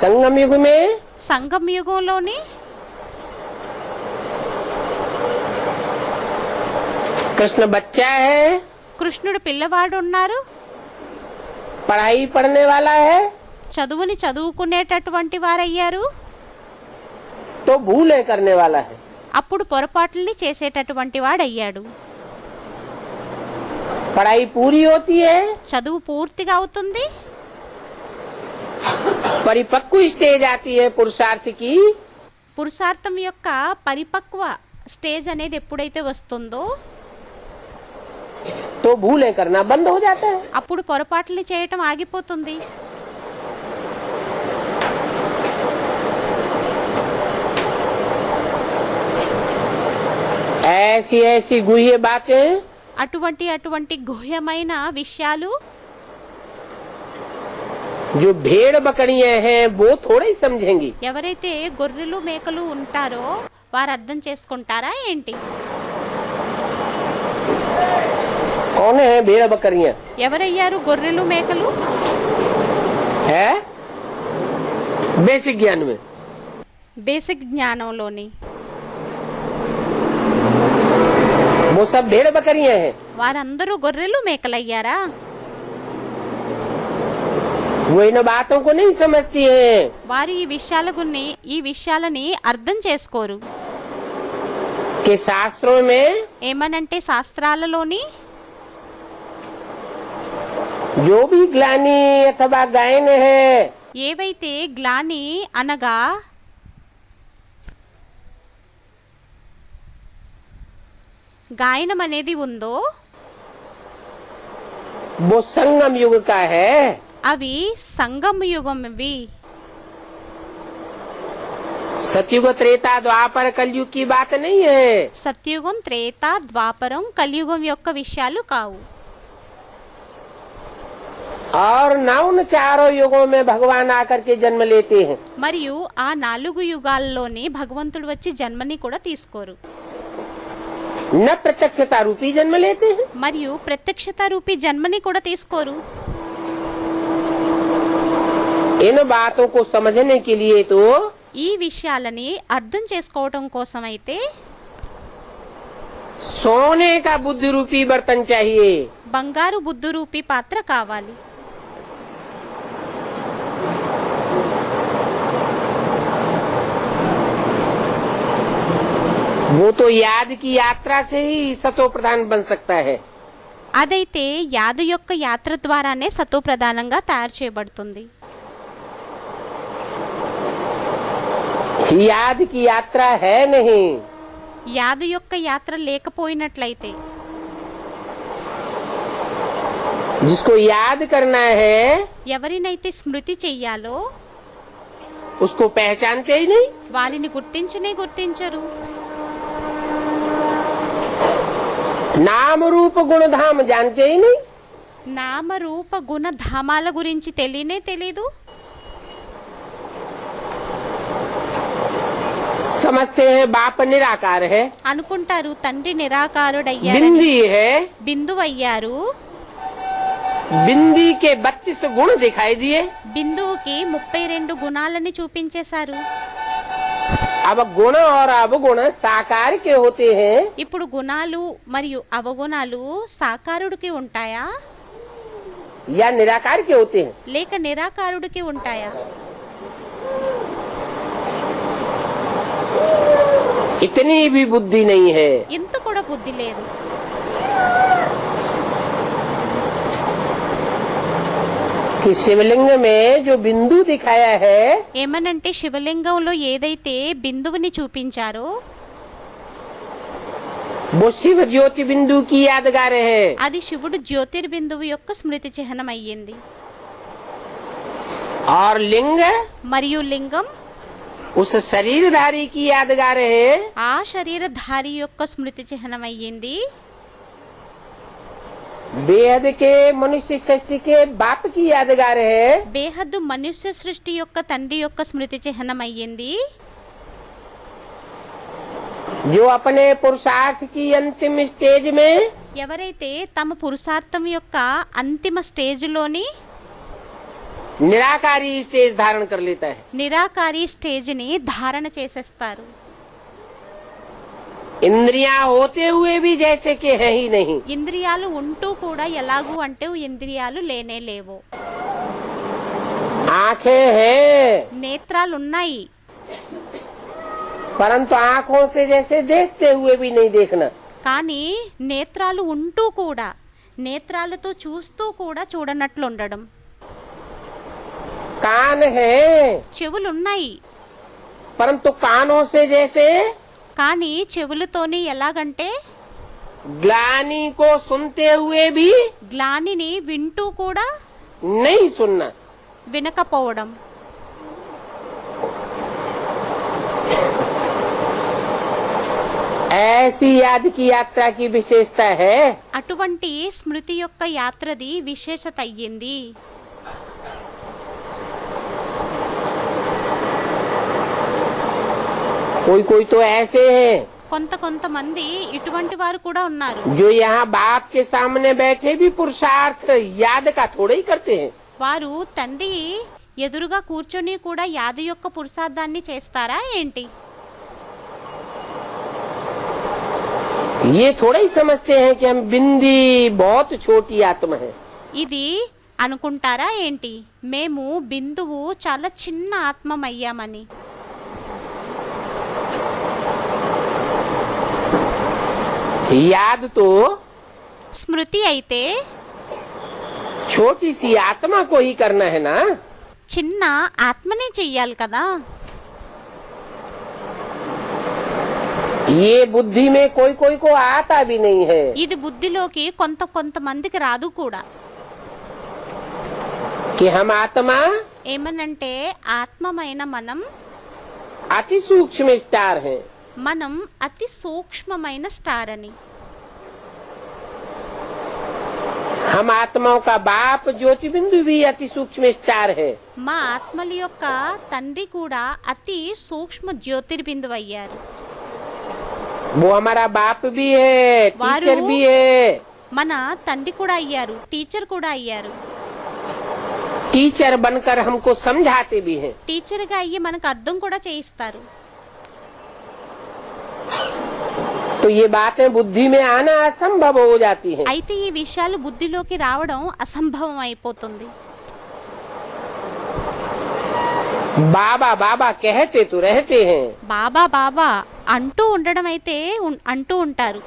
S2: संगम युग में
S1: సంగం యుగంలోని
S2: कृष्ण बच्चा है,
S1: కృష్ణుడు పిల్లవాడు ఉన్నారు,
S2: पढ़ाई पढ़ने वाला है,
S1: చదువుని చదువుకునేటటువంటి వారయ్యారు,
S2: तो भूलें करने वाला है।
S1: అప్పుడు పొరపాట్లని చేసేటటువంటి వాడయ్యాడు.
S2: पढ़ाई पूरी होती है,
S1: చదువు పూర్తిగా అవుతుంది,
S2: परिपक्व स्टेज आती है पुरुषार्थ की,
S1: పురుషార్థం యొక్క పరిపక్వ స్టేజ్ అనేది ఎప్పుడైతే వస్తుందో
S2: तो भूलें करना बंद हो जाता है।
S1: అప్పుడు పొరపాట్లు చేయటం ఆగిపోతుంది.
S2: ऐसी ऐसी गुह्य बातें
S1: అటువంటి గుహ్యమైన విషయాలు
S2: जो भेड़ बकरियां हैं वो थोड़े ही समझेंगी।
S1: ఎవరైతే గొర్రెలు మేకలు ఉంటారో వారు అర్థం చేసుకుంటారా ఏంటి?
S2: कौन है भेड़ बकरियां?
S1: ఎవరయ్యారు గొర్రెలు మేకలు?
S2: है बेसिक ज्ञान में।
S1: బేసిక్ జ్ఞానంలోని
S2: वो सब भेड़ बकरियां हैं।
S1: వారందరూ గొర్రెలు మేకలయ్యారా?
S2: वो इन बातों को नहीं समझती है।
S1: వారు ఈ విషయాలని అర్థం చేసుకోరు.
S2: कि शास्त्रों में
S1: ఏమనంటే శాస్త్రాలలోని
S2: जो भी ग्लानि अथवा गायन है
S1: ఏవైతే గ్లాని అనగా గాయనం అనేది ఉందో
S2: वो संगम युग का है।
S1: అవి సంగమ యుగంవి.
S2: सतयुग त्रेता द्वापर कलयुग की बात नहीं है।
S1: సత్యుగం, త్రేత, ద్వాపరం, కలియుగం యొక్క విషయాలు కావు.
S2: और न उन चारों युगों में भगवान आकर के जन्म लेते हैं।
S1: మరియు ఆ 4 యుగాల్లోని భగవంతుడు వచ్చి జన్మని కూడా తీసుకోరు.
S2: न प्रत्यक्षता रूपी जन्म लेते हैं।
S1: మరియు ప్రత్యక్షత రూపీ జన్మని కూడా తీసుకోరు.
S2: इन बातों को समझने के लिए तो
S1: ఈ విషయాలని అర్థం చేసుకోవటం కోసం అయితే
S2: सोने का बुद्धि रूपी बर्तन चाहिए।
S1: బంగారు బుద్ధు రూపీ పాత్ర కావాలి.
S2: वो तो याद की यात्रा से ही सतो प्रधान बन सकता है।
S1: అదైతే యాదు యొక్క యాత్ర ద్వారానే సతో ప్రధానంగా తయారు చేయబడుతుంది.
S2: याद की यात्रा है नहीं,
S1: యాదు యొక్క యాత్ర లేకపోయినట్లయితే
S2: जिसको याद करना है
S1: ఎవరినైతే స్మృతి చెయ్యాలో
S2: उसको पहचानते ही नहीं।
S1: వారిని గుర్తించరు.
S2: नाम रूप गुण धाम जानते ही नहीं।
S1: నామ రూప గుణ ధామాల గురించి తెలీదు.
S2: समझते हैं बाप निराकार है,
S1: అనుకుంటారు తండ్రి నిరాకారుడయ్యారని.
S2: बिंदी है,
S1: బిందువయ్యారు.
S2: बिंदी के 32 गुण दिखाई दिए।
S1: బిందువుకి 32 గుణాలని చూపించేశారు.
S2: अब गुण और अवगुण साकार के होते हैं
S1: ఇప్పుడు గుణాలు మరియు అవగుణాలు సాకారుడికి ఉంటాయా
S2: या निराकार के होते हैं?
S1: లేక నిరాకారుడికి ఉంటాయా?
S2: इतनी भी बुद्धि नहीं है।
S1: ఇంత కూడా బుద్ధి లేదు.
S2: कि शिवलिंग में जो बिंदु दिखाया है
S1: ఏమనంటే శివలింగంలో ఏదైతే బిందువుని చూపించారో
S2: वो शिव ज्योति बिंदु की यादगार है।
S1: అది శివుడు జ్యోతిర్బిందువు యొక్క స్మృతి చిహ్నం అయ్యింది.
S2: और लिंग
S1: మరియు లింగం
S2: उस शरीरधारी की यादगार है।
S1: ఆ శరీరధారి యొక్క స్మృతి చిహ్నం అయ్యింది.
S2: बेहद के मनुष्य सृष्टि के बाप की यादगार है।
S1: బేహద్దు మనుష్య సృష్టి యొక్క తండ్రి యొక్క స్మృతి చిహ్నం అయ్యింది.
S2: जो अपने पुरुषार्थ की अंतिम स्टेज में
S1: ఎవరైతే తమ పురుషార్థం యొక్క అంతిమ స్టేజ్లోని
S2: निराकारी स्टेज धारण कर लेता है।
S1: నిరాకారి స్టేజ్ని ధారణ చేసేస్తారు.
S2: इंद्रियां होते हुए भी जैसे कि है ही नहीं।
S1: ఇంద్రియాలు ఉంటూ కూడా ఎలాగూ అంటే ఇంద్రియాలు లేనే లేవు.
S2: आंखें हैं
S1: నేత్రాలు ఉన్నాయి,
S2: परंतु आंखों से जैसे देखते हुए भी नहीं देखना।
S1: కానీ నేత్రాలు ఉంటూ కూడా నేత్రాలతో చూస్తూ కూడా చూడనట్లు ఉండడం.
S2: कान है
S1: చెవులున్నాయి,
S2: परंतु कानों से जैसे
S1: కానీ చెవులతోని ఎలాగంటే
S2: ग्लानि को सुनते हुए भी
S1: గ్లానిని వింటూ కూడా
S2: नहीं सुनना।
S1: వినకపోవడం.
S2: ऐसी याद की यात्रा की विशेषता है
S1: అటువంటి స్మృతి యొక్క యాత్రది విశేషత అయ్యింది.
S2: कोई कोई तो ऐसे हैं
S1: కొంతమంది ఇటువంటి వారు కూడా ఉన్నారు.
S2: जो यहाँ बाप के सामने बैठे भी पुरुषार्थ याद का थोड़ा ही करते हैं।
S1: వారు తండ్రి ఎదురుగా కూర్చొని కూడా యాద యొక్క పురుషార్థాన్ని చేస్తారా ఏంటి?
S2: ये थोड़ा ही समझते हैं कि हम बिंदी बहुत छोटी आत्मा है।
S1: ఇది అనుకుంటారా ఏంటి మేము బిందువు చాలా చిన్న ఆత్మమయ్యామని?
S2: याद तो
S1: స్మృతి అయితే
S2: छोटी सी आत्मा को ही करना है ना।
S1: చిన్న ఆత్మనే చెయ్యాలి కదా.
S2: ये बुद्धि में कोई कोई को आता भी नहीं है।
S1: ఇది బుద్ధిలోకి కొంతమందికి రాదు కూడా.
S2: कि हम आत्मा
S1: ఏమనంటే ఆత్మమైన మనం
S2: अति सूक्ष्म स्टार हैं।
S1: మనం అతి సూక్ష్మమైన స్టార్ అని.
S2: हम आत्माओं का बाप ज्योति बिंदु भी अति सूक्ष्म स्टार है।
S1: మా ఆత్మల యొక్క తండ్రి కూడా అతి సూక్ష్మ జ్యోతిర్బిందువు అయ్యారు.
S2: वो हमारा बाप भी है,
S1: वारु।
S2: टीचर भी है।
S1: మన తండ్రి కూడా అయ్యారు, టీచర్ కూడా అయ్యారు.
S2: टीचर बनकर हमको समझाते भी हैं।
S1: టీచర్గా అయ్యి మనకు అర్థం కూడా చేయిస్తారు.
S2: तो ये बातें बुद्धि में आना असंभव हो जाती हैं।
S1: అయితే ఈ విషయాలు బుద్ధిలోకి రావడం అసంభవం అయిపోతుంది.
S2: बाबा बाबा कहते तो रहते हैं,
S1: బాబా బాబా అంటూ ఉండడం అయితే అంటూ ఉంటారు.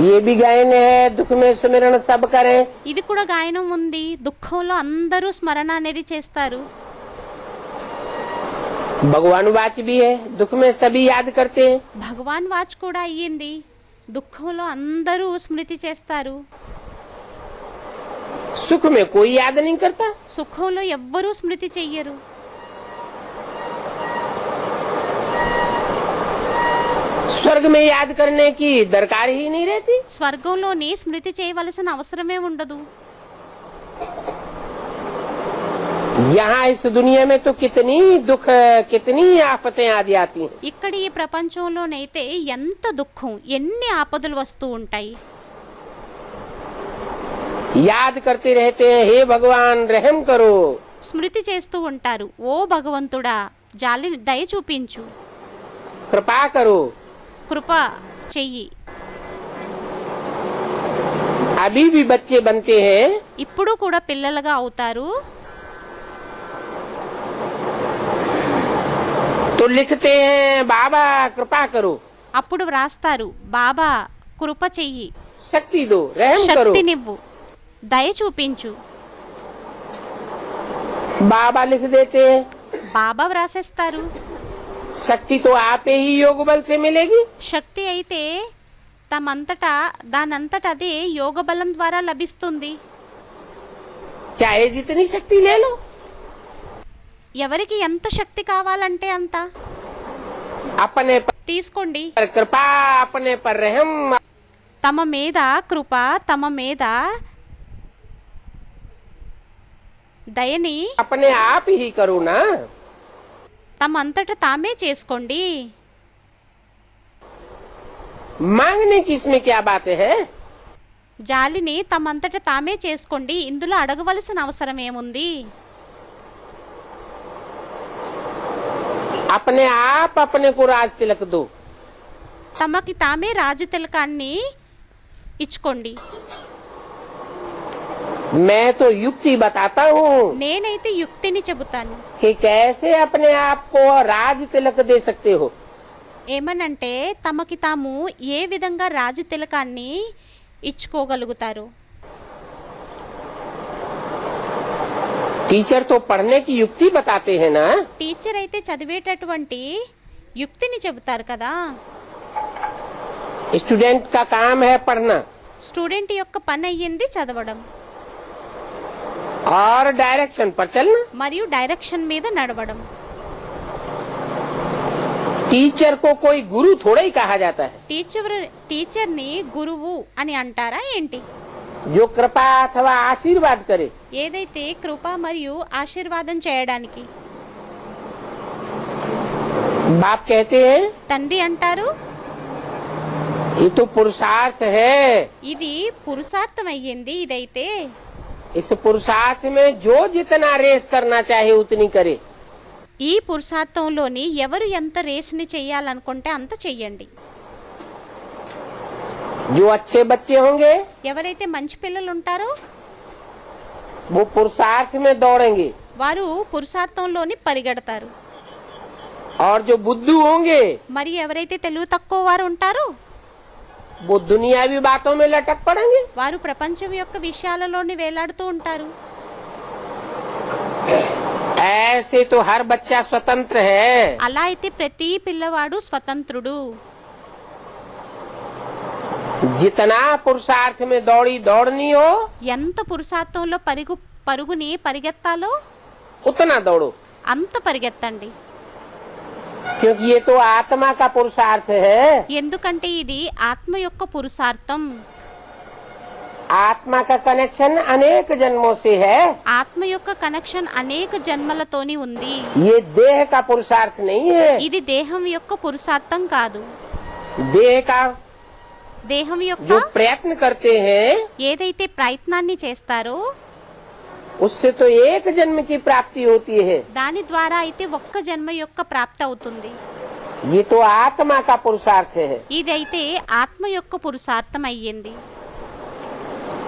S2: ये भी गायन है, दुख में सुमिरन सब करे।
S1: ఇది కూడా గాయనం ఉంది. దుఃఖంలో అందరూ స్మరణ అనేది చేస్తారు.
S2: भगवान वाच भी है, दुख में सभी याद करते हैं।
S1: భగవాన్ వాచ్ కూడా అయ్యింది. దుఃఖంలో అందరూ స్మృతి చేస్తారు.
S2: सुख में कोई याद नहीं करता।
S1: సుఖంలో ఎవ్వరూ స్మృతి చెయ్యరు.
S2: स्वर्ग में याद करने की दरकार ही नहीं रहती।
S1: స్వర్గంలోని స్మృతి చేయవలసిన అవసరమే ఉండదు.
S2: यहाँ इस दुनिया में तो कितनी दुख, कितनी आफतें आदि आती हैं।
S1: ఇక్కడ ఈ ప్రపంచంలోనైతే ఎంత దుఃఖం, ఎన్ని ఆపదలు వస్తూ ఉంటాయి.
S2: याद करते रहते हैं, हे भगवान रहम करो।
S1: స్మృతి చేస్తూ ఉంటారు. ఓ భగవంతుడా జాలి దయ చూపించు,
S2: कृपा करो।
S1: కృప చెయ్యి.
S2: अभी भी बच्चे बनते हैं
S1: ఇప్పుడు కూడా పిల్లలుగా అవుతారు.
S2: तो लिखते हैं बाबा कृपा करो,
S1: అప్పుడు వ్రాస్తారు బాబా కృప చెయ్యి,
S2: शक्ति दो, रहम करो।
S1: శక్తినివ్వు, దయ చూపించు.
S2: बाबा लिख देते हैं,
S1: బాబా వ్రాసేస్తారు.
S2: शक्ति तो आपे ही योग बल से मिलेगी।
S1: శక్తి అయితే దానంతటా అదే యోగ బలం ద్వారా లభిస్తుంది.
S2: चाहे जितनी शक्ति ले लो।
S1: ఎవరికి ఎంత శక్తి కావాలంటే అంత
S2: अपने
S1: తీసుకోండి.
S2: पर कृपा, अपने पर रहम।
S1: తమ మీద కృప, తమ మీద దయని
S2: अपने आप ही करो ना।
S1: తమ అంతట తామే చేసుకోండి.
S2: मांगने की इसमें क्या बात है।
S1: జాలిని తమంతట తామే చేసుకోండి. ఇందులో అడగవలసిన అవసరం ఏముంది?
S2: अपने आप अपने को राज तिलक दो।
S1: తమకి తామే రాజు తిలకాన్ని ఇచ్చుకోండి.
S2: मैं तो युक्ति बताता हूँ
S1: నేనైతే యుక్తిని చెబుతాను.
S2: कि कैसे अपने आप को राज तिलक दे सकते हो।
S1: ఏమనంటే తమకి తాము ఏ విధంగా రాజు తిలకాన్ని ఇచ్చుకోగలుగుతారు.
S2: टीचर तो पढ़ने की युक्ति बताते हैं ना।
S1: టీచర్ అయితే చదివేటటువంటి యుక్తిని చెబుతారు కదా.
S2: स्टूडेंट का काम है पढ़ना
S1: స్టూడెంట్ యొక్క పని అయ్యింది చదవడం
S2: और डायरेक्शन पर चलना।
S1: మరియు డైరెక్షన్ మీద నడవడం.
S2: टीचर को कोई गुरु थोड़ा ही कहा जाता है।
S1: టీచర్ని గురువు అని అంటారా ఏంటి?
S2: जो कृपा अथवा आशीर्वाद करे।
S1: ఏదైతే కృప మరియు ఆశీర్వాదం చేయడానికి.
S2: बाप कहते हैं
S1: తండ్రి అంటారు
S2: ये तो पुरुषार्थ है।
S1: ఇది పురుషార్థం అయ్యింది. ఇదైతే
S2: इस पुरुषार्थ में जो जितना रेस करना चाहे उतनी करे।
S1: ఈ పురుషార్థంలోని ఎవరు ఎంత రేసుని చెయ్యాలనుకుంటే అంత చెయ్యండి.
S2: जो अच्छे बच्चे होंगे
S1: ఎవరైతే మంచి పిల్లలు ఉంటారో
S2: वो पुरुषार्थ में दौड़ेंगे
S1: వారు పురుషార్థంలోని పరిగెడతారు.
S2: और जो बुद्धू होंगे
S1: మరియు ఎవరైతే తెలివి తక్కువ వారు ఉంటారో
S2: वो दुनियावी बातों में लटक पड़ेंगे।
S1: వారు ప్రపంచం యొక్క విషయాలలోని వేలాడుతూ ఉంటారు.
S2: ऐसे तो हर बच्चा स्वतंत्र है।
S1: అలా అయితే ప్రతి పిల్లవాడు స్వతంత్రుడు.
S2: जितना पुरुषार्थ में दौड़नी हो
S1: ఎంత పురుషార్థంలో పరుగుని పరిగెత్తాలో
S2: उतना दौड़ो,
S1: అంత పరిగెత్తండి.
S2: क्योंकि ये तो आत्मा का पुरुषार्थ है।
S1: ఎందుకంటే ఇది ఆత్మ యొక్క పురుషార్థం.
S2: आत्मा का कनेक्शन अनेक जन्मों से है।
S1: ఆత్మ యొక్క కనెక్షన్ అనేక జన్మలతోని ఉంది.
S2: ये देह का पुरुषार्थ नहीं है।
S1: ఇది దేహం యొక్క పురుషార్థం కాదు.
S2: देह का
S1: దేహం యొక్క
S2: जो प्रयत्न करते हैं
S1: ఏదైతే ప్రయత్నాన్ని చేస్తారో
S2: उससे तो एक जन्म की प्राप्ति होती है।
S1: దాని ద్వారా అయితే ఒక్క జన్మ యొక్క ప్రాప్తి అవుతుంది.
S2: ये तो आत्मा का पुरुषार्थ है।
S1: ఇదైతే ఆత్మ యొక్క పురుషార్థం అయ్యింది.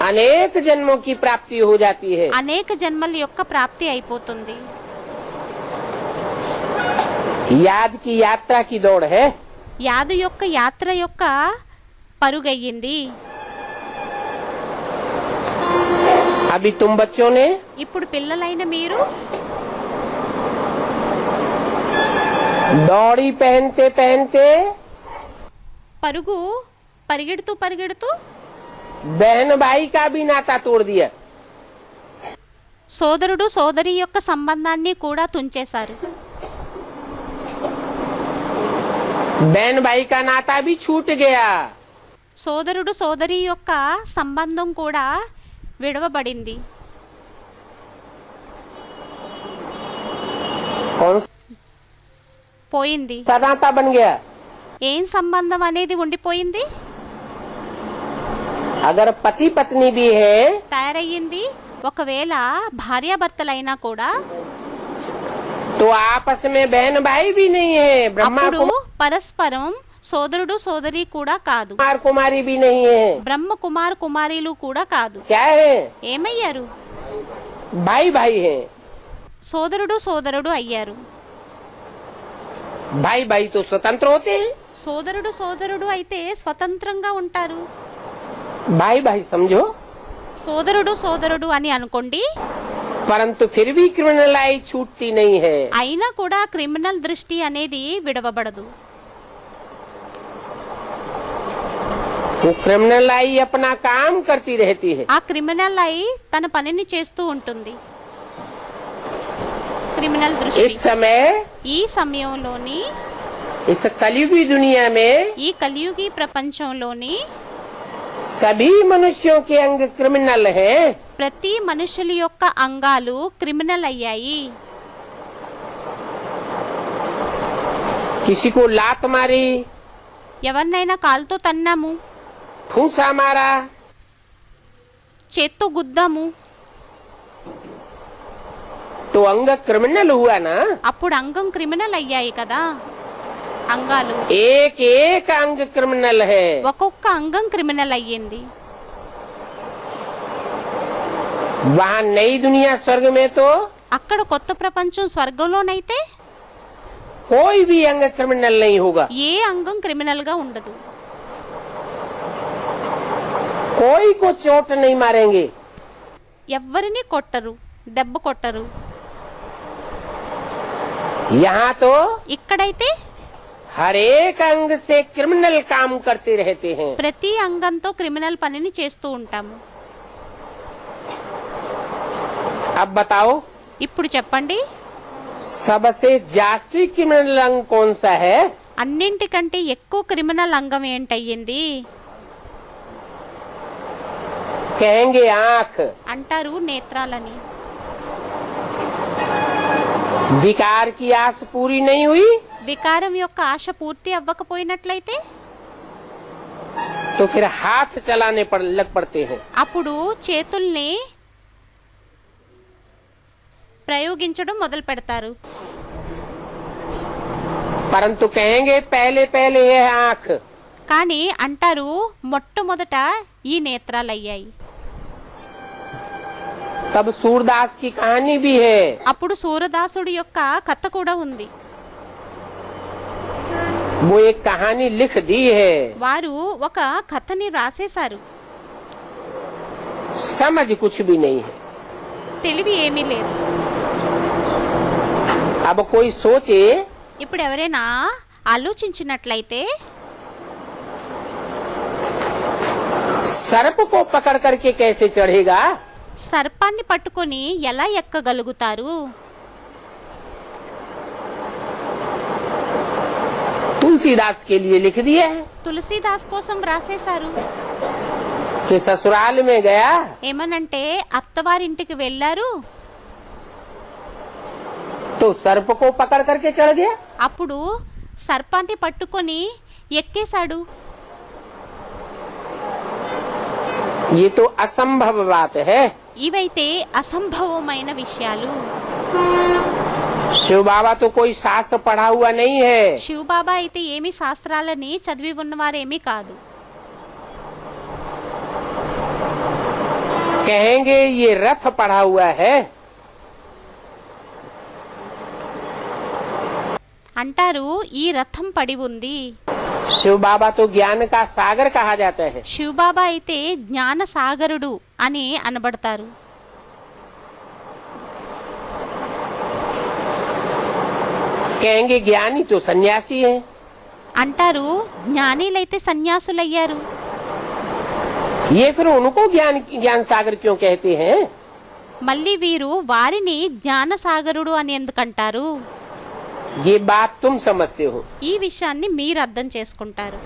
S2: अनेक जन्मों की प्राप्ति हो जाती है।
S1: అనేక జన్మల యొక్క ప్రాప్తి అయిపోతుంది.
S2: याद की यात्रा की दौड़ है।
S1: యాదు యొక్క యాత్ర యొక్క పరుగయ్యింది.
S2: अभी तुम बच्चों ने
S1: ఇప్పుడు పిల్లలైన మీరు
S2: दौड़ी पहनते पहनते
S1: పరుగు పరిగెడుతూ పరిగెడుతూ
S2: बहन भाई का भी नाता तोड़ दिया।
S1: సోదరుడు సోదరి యొక్క సంబంధాన్ని కూడా తుంచేశారు.
S2: बहन भाई का नाता भी छूट गया।
S1: సోదరుడు సోదరి యొక్క సంబంధం కూడా విడవబడింది.
S2: कौन
S1: పోయింది.
S2: सा नाता बन गया?
S1: ఏం సంబంధం అనేది ఉండిపోయింది?
S2: अगर पति पत्नी भी है
S1: తయారయ్యింది. ఒకవేళ భార్యాభర్తలైనా కూడా
S2: तो आपस में बहन भाई भी नहीं है, ब्रह्मा
S1: అప్పుడు పరస్పరం సోదరుడు సోదరి కూడా కాదు,
S2: कुमार कुमारी भी नहीं है।
S1: బ్రహ్మ కుమార్ కుమారీలు కూడా కాదు.
S2: क्या है?
S1: ఏమయ్యారు?
S2: भाई भाई है।
S1: సోదరుడు సోదరుడు అయ్యారు.
S2: भाई भाई तो स्वतंत्र होते हैं।
S1: సోదరుడు సోదరుడు అయితే స్వతంత్రంగా ఉంటారు.
S2: भाई भाई समझो,
S1: సోదరుడు సోదరుడు అని అనుకోండి.
S2: परंतु फिर भी क्रिमिनल आई छूटती नहीं है।
S1: అయినా కూడా క్రిమినల్ దృష్టి అనేది విడవబడదు.
S2: वो क्रिमिनल आई अपना काम करती रहती है।
S1: ఆ క్రిమినల్ అయి తన పనిని చేస్తూ ఉంటుంది. క్రిమినల్ దృష్టి
S2: इस समय
S1: ఈ సమయంలోని
S2: इस कलयुगी दुनिया में
S1: ఈ కలియుగి ప్రపంచంలోని
S2: सभी मनुष्यों के अंग क्रिमिनल हैं।
S1: ప్రతి మనుషుల యొక్క అంగాలు క్రిమినల్ అయ్యాయి.
S2: किसी को लात मारी,
S1: ఎవరినైనా కాలుతో తన్నాము,
S2: ठूसा मारा,
S1: చేత్తో గుద్దాము,
S2: तो अंग क्रिमिनल हुआ ना।
S1: అప్పుడు అంగం క్రిమినల్ అయ్యాయి కదా. అంగాలు
S2: एक एक अंग क्रिमिनल है।
S1: ఒక్కొక్క అంగం క్రిమినల్ అయ్యింది.
S2: वहाँ नई दुनिया स्वर्ग में तो
S1: అక్కడ కొత్త ప్రపంచం స్వర్గంలోనైతే
S2: कोई भी अंग क्रिमिनल नहीं होगा।
S1: ఏ అంగం క్రిమినల్ గా ఉండదు.
S2: कोई को चोट नहीं मारेंगे।
S1: ఎవ్వరిని కొట్టరు, దెబ్బ కొట్టరు.
S2: यहाँ तो
S1: ఇక్కడైతే
S2: हर एक अंग से क्रिमिनल काम करते रहते हैं।
S1: ప్రతి అంగంతో క్రిమినల్ పనిని చేస్తూ ఉంటాము.
S2: अब बताओ,
S1: ఇప్పుడు చెప్పండి,
S2: सबसे जास्ती क्रिमिनल अंग कौन सा है?
S1: అన్నింటికంటే ఎక్కువ క్రిమినల్ అంగం ఏంటయ్యింది?
S2: कहेंगे आँख।
S1: అంటారు నేత్రాలని.
S2: विकार की आस पूरी नहीं हुई
S1: వికారం యొక్క ఆశ పూర్తి అవ్వకపోయినట్లయితే
S2: तो फिर हाथ चलाने पर लग पड़ते हैं।
S1: అప్పుడు చేతుల్ని ప్రయోగించడం మొదలు పెడతారు.
S2: परंतु कहेंगे पहले पहले यह आँख।
S1: కానీ అంటారు మొట్టమొదట ఈ నేత్రాలయ్యాయి.
S2: तब सूरदास की कहानी भी है।
S1: అప్పుడు సూరదాసుడి యొక్క కథ కూడా ఉంది.
S2: वो एक कहानी लिख दी है।
S1: వారు ఒక కథని రాసేశారు.
S2: समझ कुछ भी नहीं है।
S1: తెలివి ఏమీ లేదు.
S2: अब कोई सोचे
S1: ఇప్పుడు ఎవరైనా ఆలోచించినట్లయితే
S2: सर्प को पकड़ करके कैसे चढ़ेगा?
S1: సర్పాన్ని పట్టుకొని ఎలా ఎక్కగలుగుతారు?
S2: तुलसीदास के लिए लिख दिया है
S1: తులసీదాస్ కోసం రాసేశారు.
S2: कि ससुराल में गया
S1: ఏమనంటే అత్తవారింటికి వెళ్ళారు.
S2: तो सर्प को पकड़ करके चढ़ गया।
S1: అప్పుడు సర్పాన్ని పట్టుకొని ఎక్కేశాడు.
S2: ये तो असंभव बात है।
S1: ఇవైతే అసంభవమైన విషయాలు.
S2: शिव बाबा तो कोई शास्त्र पढ़ा हुआ नहीं है।
S1: శివబాబా అయితే ఏమి శాస్త్రాలని చదివి ఉన్నవారేమీ కాదు.
S2: कहेंगे ये रथ पढ़ा हुआ है।
S1: అంటారు ఈ రథం పడి ఉంది.
S2: शिव बाबा तो ज्ञान का सागर कहा जाता है।
S1: శివబాబా అయితే జ్ఞాన సాగరుడు అని అనబడతారు.
S2: कहेंगे ज्ञानी तो सन्यासी है।
S1: అంటారు జ్ఞానీలైతే సన్యాసులయ్యారు.
S2: ये फिर उनको ज्ञान सागर क्यों कहते हैं?
S1: మళ్ళీ వీరు వారిని జ్ఞాన సాగరుడు అని ఎందుకంటారు?
S2: ये बात तुम समझते हो।
S1: ఈ విషయాన్ని మీరు అర్థం చేసుకుంటారు.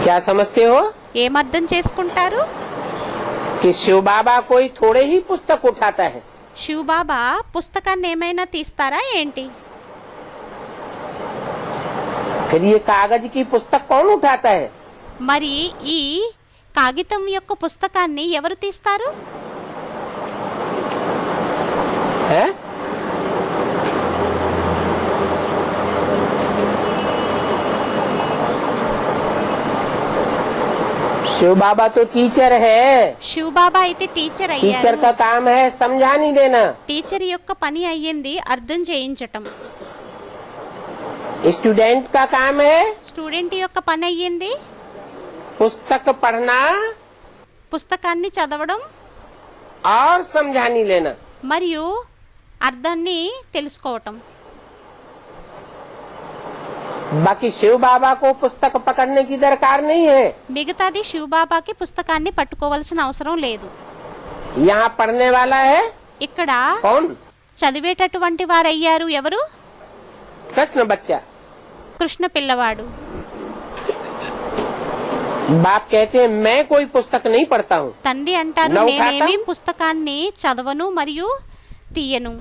S2: क्या समझते हो?
S1: ఏమర్థం చేసుకుంటారు?
S2: कि शिव बाबा कोई थोड़े ही पुस्तक उठाता है।
S1: శివబాబా పుస్తకాన్ని ఏమైనా తీస్తారా ఏంటి?
S2: फिर ये कागज की पुस्तक कौन उठाता है?
S1: మరి ఈ కాగితం యొక్క పుస్తకాన్ని ఎవరు తీస్తారు?
S2: है? शिव बाबा तो टीचर है।
S1: శివబాబా అయితే టీచర్
S2: टीचर
S1: అయ్యారు.
S2: का काम है समझा नहीं देना।
S1: టీచర్ యొక్క పని అయ్యింది అర్థం చేయించటం.
S2: स्टूडेंट का काम है
S1: స్టూడెంట్ యొక్క పని అయ్యింది
S2: पुस्तक पढ़ना
S1: పుస్తకాన్ని చదవడం
S2: और समझा नहीं लेना।
S1: మరియు అర్థాన్ని తెలుసుకోవటం.
S2: बाकी शिव बाबा को पुस्तक पकड़ने की दरकार नहीं है।
S1: మిగతాది శివబాబాకి పుస్తకాన్ని పట్టుకోవాల్సిన అవసరం లేదు.
S2: यहाँ पढ़ने वाला है
S1: ఇక్కడ
S2: कौन?
S1: చదివేటటువంటి వారయ్యారు ఎవరు?
S2: कृष्ण बच्चा।
S1: కృష్ణ పిల్లవాడు.
S2: बाप कहते हैं मैं कोई पुस्तक नहीं पढ़ता हूँ।
S1: తండ్రి అంటారు
S2: నౌ
S1: నేనేమి
S2: ఖాతా?
S1: పుస్తకాన్ని చదవను మరియు తీయను.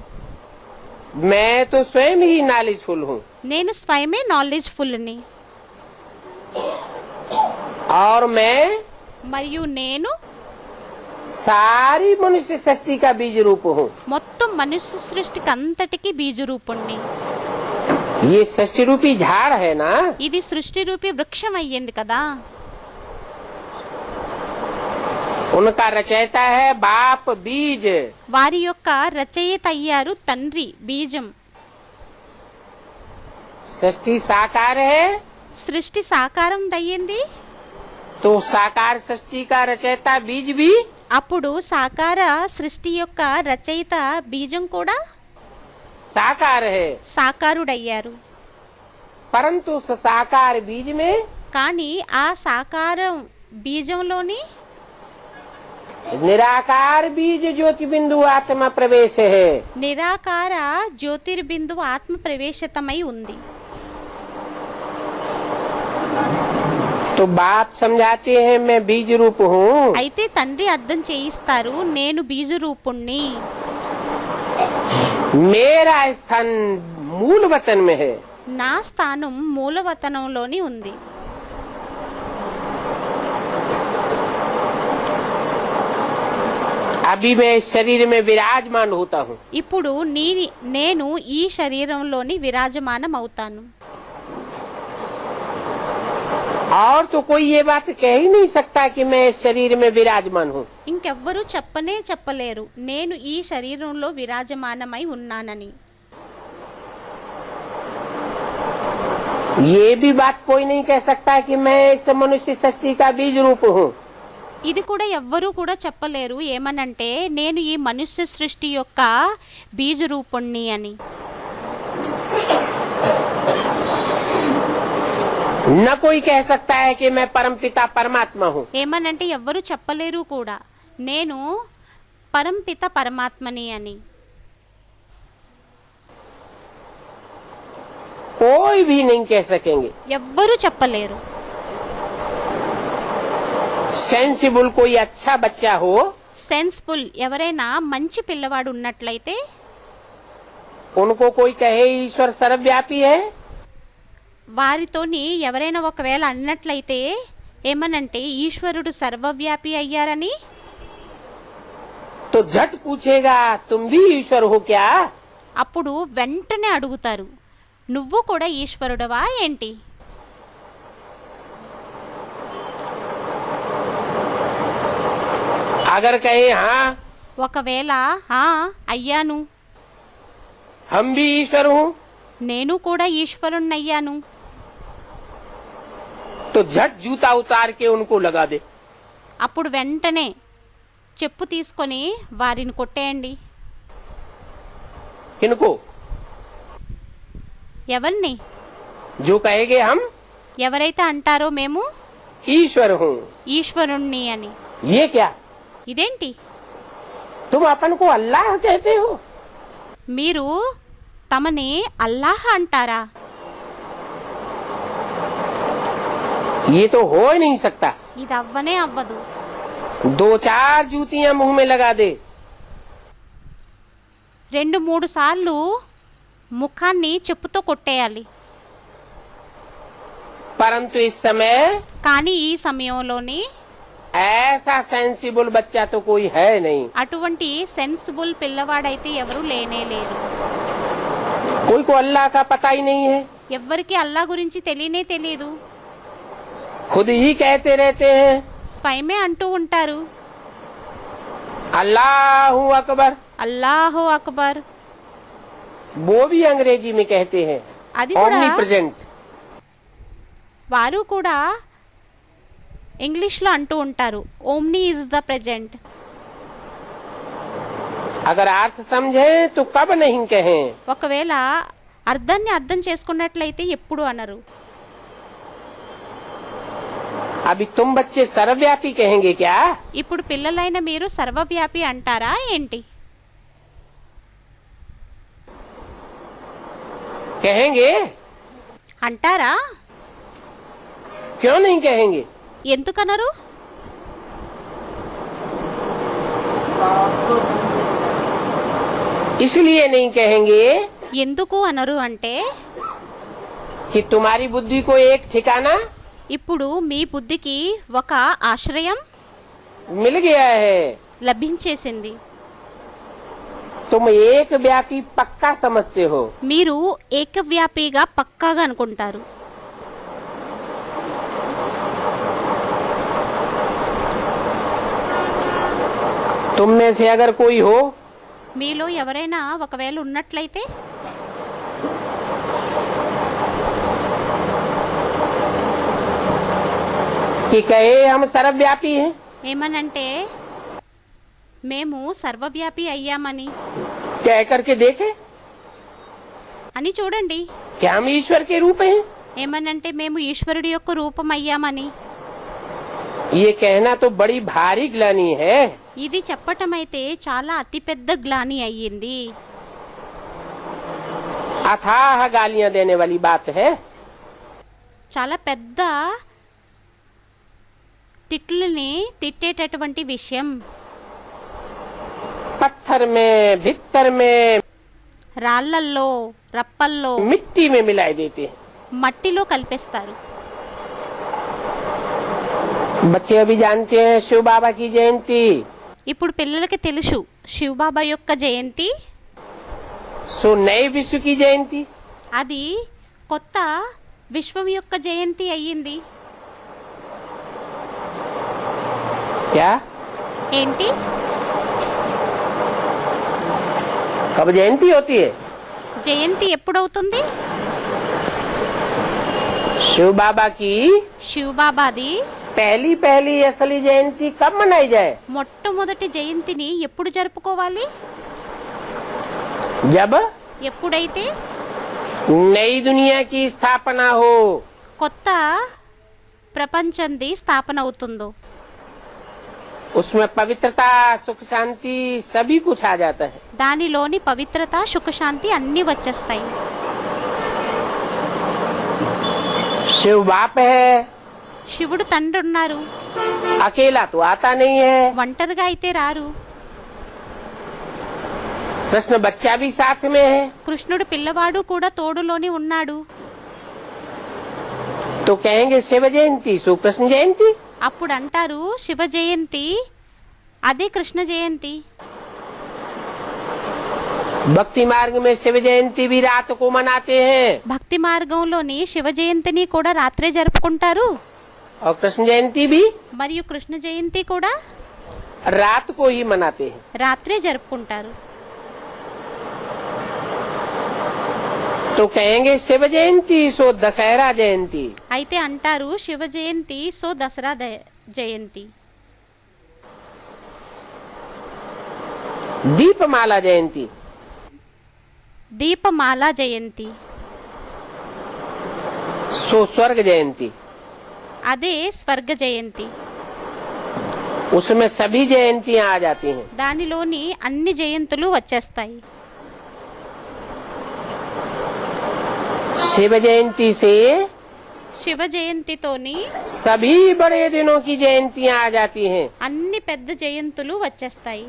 S2: मैं तो स्वयं ही नॉलेजफुल हूँ
S1: నేను స్వయమే నాలెడ్జ్ ఫుల్ని.
S2: और मैं
S1: మరియు నేను
S2: सारी मनुष्य सृष्टि का बीज रूप हूँ।
S1: మొత్తం మనుష్య సృష్టికి అంతటికి బీజరూపుణ్ణి.
S2: ये सृष्टि रूपी झाड़ है ना।
S1: ఇది సృష్టి రూపి వృక్షం అయ్యింది కదా.
S2: उनका रचयिता है बाप बीज।
S1: వారి యొక్క రచయిత అయ్యారు తండ్రి బీజం.
S2: सृष्टि साकार है
S1: సృష్టి సాకారం దయ్యింది.
S2: तो साकार सृष्टि का रचयिता बीज भी
S1: అప్పుడు సాకార సృష్టి యొక్క రచయిత బీజం కూడా
S2: साकार है।
S1: సాకారుడయ్యారు.
S2: परंतु उस साकार बीज में
S1: కానీ ఆ సాకారం బీజంలోని
S2: निराकार बीज ज्योति बिंदु आत्मा प्रवेश है।
S1: నిరాకార జ్యోతిర్బిందు ఆత్మ ప్రవేశితమై ఉంది.
S2: तो बाप समझाते हैं मैं बीज रूप हूँ।
S1: అయితే తండ్రి అర్థం చేయిస్తారు నేను బీజరూపుణ్ణి.
S2: मेरा स्थान मूल वतन में है।
S1: నా స్థానం మూలవతనంలోని ఉంది.
S2: अभी मैं इस शरीर में विराजमान होता हूँ।
S1: ఇప్పుడు నేను ఈ శరీరంలోని విరాజమానం అవుతాను.
S2: और तो कोई ये बात कह ही नहीं सकता कि मैं इस शरीर में विराजमान हूँ।
S1: ఇంకెవ్వరూ చెప్పలేరు నేను ఈ శరీరంలో విరాజమానమై ఉన్నానని.
S2: ये भी बात कोई नहीं कह सकता कि मैं इस मनुष्य सृष्टि का बीज रूप हूँ।
S1: ఇది కూడా ఎవ్వరూ కూడా చెప్పలేరు ఏమనంటే నేను ఈ మనుష్య సృష్టి యొక్క బీజరూపుణ్ణి అని.
S2: न कोई कह सकता है कि मैं परमपिता परमात्मा हूँ।
S1: ఏమనంటే ఎవ్వరూ చెప్పలేరు కూడా నేను పరంపిత పరమాత్మని అని.
S2: कोई भी नहीं कह सकेंगे।
S1: ఎవ్వరూ చెప్పలేరు.
S2: सेंसिबल कोई अच्छा बच्चा हो
S1: సెన్స్ఫుల్ ఎవరైనా మంచి పిల్లవాడు ఉన్నట్లయితే
S2: उनको कोई कहे ईश्वर सर्वव्यापी है
S1: వారితోని ఎవరైనా ఒకవేళ అన్నట్లయితే ఏమనంటే ఈశ్వరుడు సర్వవ్యాపి అయ్యారని
S2: तो झट पूछेगा तुम भी ईश्वर हो क्या।
S1: అప్పుడు వెంటనే అడుగుతారు నువ్వు కూడా ఈశ్వరుడవా ఏంటి.
S2: अगर कहे हाँ
S1: ఒకవేళ హా అయ్యాను
S2: हम भी ईश्वर हूँ,
S1: నేను కూడా ఈశ్వరుణ్ణయ్యాను.
S2: तो झट जूता उतार के उनको लगा दे.
S1: అప్పుడు వెంటనే చెప్పు తీసుకొని వారిని కొట్టేయండి.
S2: किनको?
S1: ఎవరిని?
S2: जो कहेंगे हम
S1: ఎవరైతే అంటారో మేము
S2: ईश्वर हूँ.
S1: ఈశ్వరుణ్ణి అని.
S2: ये क्या?
S1: ఇదేంటి?
S2: तुम अपन को अल्लाह कहते हो?
S1: మీరు తమని అల్లాహ్ అంటారా?
S2: ये तो हो ही नहीं सकता.
S1: ఇది అవ్వనే అవ్వదు.
S2: 2-4 जूतियां मुंह में लगा दे.
S1: 2-3 సార్లు ముఖాన్ని చెప్పుతో కొట్టేయాలి.
S2: परंतु इस समय
S1: కానీ ఈ సమయంలోని
S2: ऐसा सेंसिबल बच्चा तो कोई है नहीं.
S1: అటువంటి సెన్సిబుల్ పిల్లవాడైతే ఎవరు లేనే లేరు.
S2: कोई को अल्लाह का पता ही नहीं है.
S1: ఎవ్వరికి అల్లా గురించి తెలియనే తెలియదు.
S2: खुद ही कहते रहते हैं
S1: స్వయమే అంటూ ఉంటారు
S2: अल्लाहू अकबर.
S1: అల్లాహు అక్బర్.
S2: वो भी अंग्रेजी में कहते हैं
S1: అది కూడా
S2: ओमनी प्रेजेंट.
S1: వారు కూడా ఇంగ్లీష్లో అంటూ ఉంటారు ఓమ్ని ఇస్ ద ప్రెజెంట్.
S2: अगर अर्थ समझे तो कब नहीं कहें.
S1: ఒకవేళ అర్థాన్ని అర్థం చేసుకున్నట్లయితే ఎప్పుడు అనరు.
S2: अभी तुम बच्चे सर्वव्यापी कहेंगे क्या?
S1: ఇప్పుడు పిల్లలైన మీరు సర్వవ్యాపి అంటారా ఏంటి?
S2: कहेंगे?
S1: అంటారా?
S2: क्यों नहीं कहेंगे?
S1: ఎందుకనరు?
S2: इसलिए नहीं कहेंगे
S1: ఎందుకు అనరు అంటే
S2: कि तुम्हारी बुद्धि को एक ठिकाना
S1: ఇప్పుడు మీ బుద్ధికి ఒక ఆశ్రయం
S2: मिल गया है.
S1: లభించేసింది.
S2: तुम एक व्यापी पक्का समझते हो.
S1: మీరు ఏకవ్యాపిగా పక్కాగా అనుకుంటారు.
S2: तुम में से अगर कोई हो
S1: మీలో ఎవరైనా ఒకవేళ ఉన్నట్లయితే
S2: कि कहे हम सर्वव्यापी हैं,
S1: ఏమనంటే మేము సర్వవ్యాపి అయ్యామని
S2: कह करके देखे
S1: అని చూడండి.
S2: क्या हम ईश्वर के रूप हैं.
S1: ఏమనంటే మేము ఈశ్వరుడి యొక్క రూపం అయ్యామని.
S2: ये कहना तो बड़ी भारी ग्लानि है.
S1: ఇది చెప్పటం అయితే చాలా అతిపెద్ద గ్లాని అయ్యింది.
S2: अथाह गालियां देने वाली बात है.
S1: చాలా పెద్ద తిట్లని తిట్టేటటువంటి విషయం.
S2: पत्थर में भित्तर में
S1: రాళ్ళల్లో రప్పల్లో
S2: मिट्टी में मिलाए देते हैं.
S1: మట్టిలో కలిపేస్తారు.
S2: बच्चे अभी जानते हैं शिव बाबा की जयंती.
S1: ఇప్పుడు పిల్లలకి తెలుసు శివబాబా యొక్క జయంతి.
S2: सो नए विश्व की जयंती.
S1: అది కొత్త విశ్వం యొక్క జయంతి అయ్యింది.
S2: क्या?
S1: ఏంటి?
S2: कब जयंती होती है?
S1: జయంతి ఎప్పుడవుతుంది?
S2: शिव बाबा की
S1: శివబాబాది
S2: पहली असली जयंती कब मनाई जाए?
S1: మొట్టమొదటి జయంతిని ఎప్పుడు జరుపుకోవాలి?
S2: जब
S1: ఎప్పుడైతే
S2: नई दुनिया की स्थापना हो.
S1: కొత్త ప్రపంచంది స్థాపన అవుతుందో
S2: उसमें पवित्रता सुख शांति सभी कुछ आ जाता है.
S1: దానిలోని పవిత్రత సుఖశాంతి అన్నీ వచ్చేస్తాయి.
S2: शिव बाप है,
S1: శివుడు తండ్రి ఉన్నారు.
S2: अकेला तो आता नहीं है.
S1: ఒంటరిగా అయితే రారు.
S2: कृष्ण बच्चा भी साथ में है.
S1: కృష్ణుడు పిల్లవాడు కూడా తోడులోని ఉన్నాడు.
S2: तो कहेंगे शिव जयंती सो कृष्ण जयंती.
S1: అప్పుడు అంటారు శివ జయంతి అదే కృష్ణ జయంతి.
S2: भक्ति मार्ग में शिव जयंती भी रात को मनाते हैं
S1: భక్తి మార్గంలోని శివ జయంతిని కూడా రాత్రే జరుపుకుంటారు.
S2: और कृष्ण जयंती भी
S1: మరియు కృష్ణ జయంతి కూడా
S2: रात को ही मनाते हैं.
S1: రాత్రే జరుపుకుంటారు.
S2: तो कहेंगे शिव जयंती सो दशहरा जयंती।
S1: అయితే అంటారు శివ జయంతి సో దసరా జయంతి,
S2: दीपमाला जयंती,
S1: దీపమాల జయంతి,
S2: सो स्वर्ग जयंती।
S1: అదే స్వర్గ జయంతి।
S2: उसमें सभी जयंतियां आ जाती हैं।
S1: దానిలోని అన్ని జయంతులు వచ్చేస్తాయి।
S2: शिव जयंती से
S1: శివ జయంతితోని
S2: सभी बड़े दिनों की जयंतियां आ जाती हैं।
S1: అన్ని పెద్ద జయంతులు వచ్చేస్తాయి।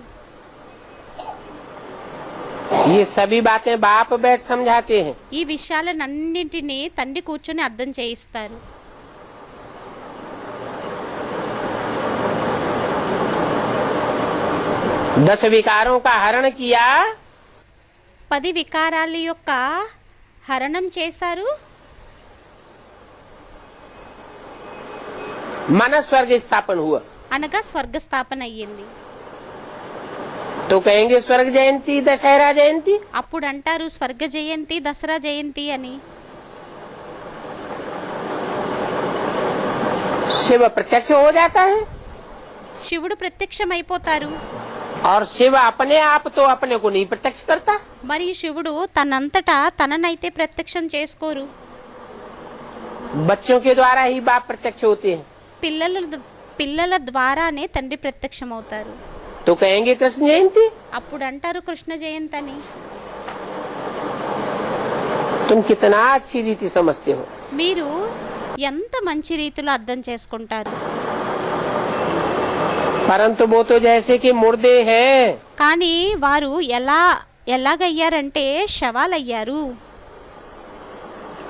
S2: ये सभी बातें बाप बैठ समझाते हैं।
S1: ఈ విషయాలన్నింటినీ తండ్రి కూర్చొని అర్థం చేయిస్తారు।
S2: दस विकारों का हरण किया,
S1: 10 వికారాల యొక్క హరణం చేశారు,
S2: मन स्वर्ग स्थापन हुआ।
S1: అనగా స్వర్గ స్థాపన అయ్యింది।
S2: तो कहेंगे स्वर्ग जयंती दशहरा जयंती।
S1: అప్పుడు అంటారు స్వర్గ జయంతి దసరా జయంతి అని।
S2: शिव प्रत्यक्ष हो जाता है
S1: శివుడు ప్రత్యక్షమైపోతారు।
S2: और शिव अपने आप तो अपने को नहीं प्रत्यक्ष करता।
S1: మరియు శివుడు తనంతటా తననైతే ప్రత్యక్షం చేసుకోరు।
S2: बच्चों के द्वारा ही बाप प्रत्यक्ष होते हैं।
S1: పిల్లల ద్వారానే తండ్రి ప్రత్యక్షమవుతారు।
S2: तो कहेंगे कृष्ण जयंती।
S1: అప్పుడు అంటారు కృష్ణ జయంతి అని।
S2: तुम कितना अच्छी रीति समझते हो।
S1: మీరు ఎంత మంచి రీతిలో అర్థం చేసుకుంటారు।
S2: परंतु वो तो जैसे कि मुर्दे हैं।
S1: కానీ వారు ఎలాగయ్యారంటే శవాలయ్యారు।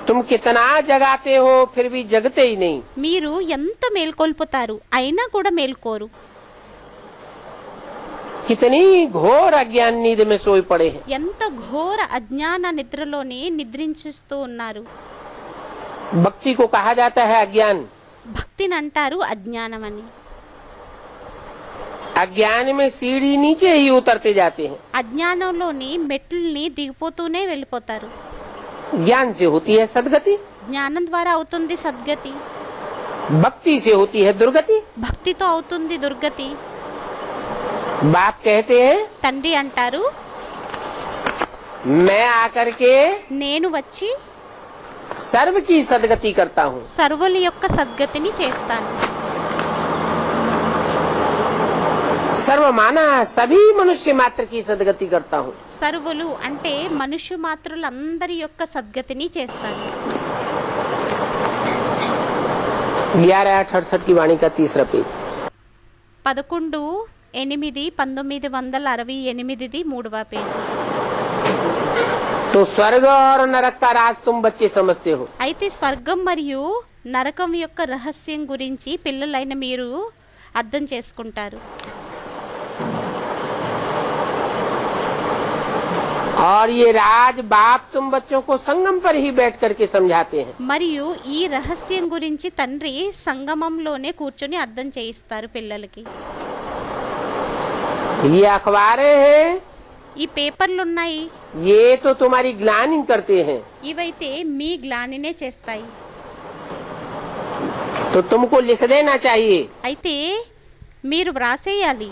S2: तुम कितना जगाते हो फिर भी जगते ही नहीं।
S1: మీరు ఎంత మేల్కొల్పుతారు అయినా కూడా మేల్కోరు।
S2: कितनी घोर अज्ञान नींद में सोए पड़े हैं।
S1: ఎంత ఘోర అజ్ఞాన నిద్రలోని నిద్రించిస్తూ ఉన్నారు।
S2: भक्ति को कहा जाता है अज्ञान।
S1: భక్తిని అంటారు అజ్ఞానం అని।
S2: अज्ञान में सीढ़ी नीचे ही उतरते जाते हैं।
S1: అజ్ఞానంలోని మెట్లని దిగిపోతూనే వెళ్ళిపోతారు।
S2: ज्ञान से होती है सदगति,
S1: జ్ఞానం ద్వారా అవుతుంది సద్గతి,
S2: भक्ति से होती है दुर्गति।
S1: భక్తితో అవుతుంది దుర్గతి।
S2: बाप कहते हैं
S1: తండ్రి అంటారు
S2: मैं आकर के
S1: నేను వచ్చి
S2: सर्व की सदगति करता हूँ।
S1: సర్వుల యొక్క సద్గతిని చేస్తాను।
S2: सर्व माना सभी मनुष्य मात्र की सदगति करता हूँ।
S1: సర్వులు అంటే మనుష్య మాత్రులందరి యొక్క సద్గతిని చేస్తాను।
S2: 1168 की वाणी का तीसरा पेज।
S1: 11/8/1968 మూడవ పేజీ।
S2: तो स्वर्ग और नरक का राज तुम बच्चे समझते हो।
S1: అయితే స్వర్గం మరియు నరకం యొక్క రహస్యం గురించి పిల్లలైన మీరు అర్థం చేసుకుంటారు।
S2: और ये राज बाप तुम बच्चों को संगम पर ही बैठ करके समझाते हैं।
S1: మరియు ఈ రహస్యం గురించి తండ్రి సంగమంలోనే కూర్చొని అర్థం చేయిస్తారు పిల్లలకి।
S2: ये अखबारें हैं,
S1: ఈ పేపర్లు ఉన్నాయి,
S2: ये तो तुम्हारी ग्लानि करते हैं।
S1: ఇవైతే మీ గ్లానినే చేస్తాయి।
S2: तो तुमको लिख देना चाहिए
S1: అయితే మీరు వ్రాసేయాలి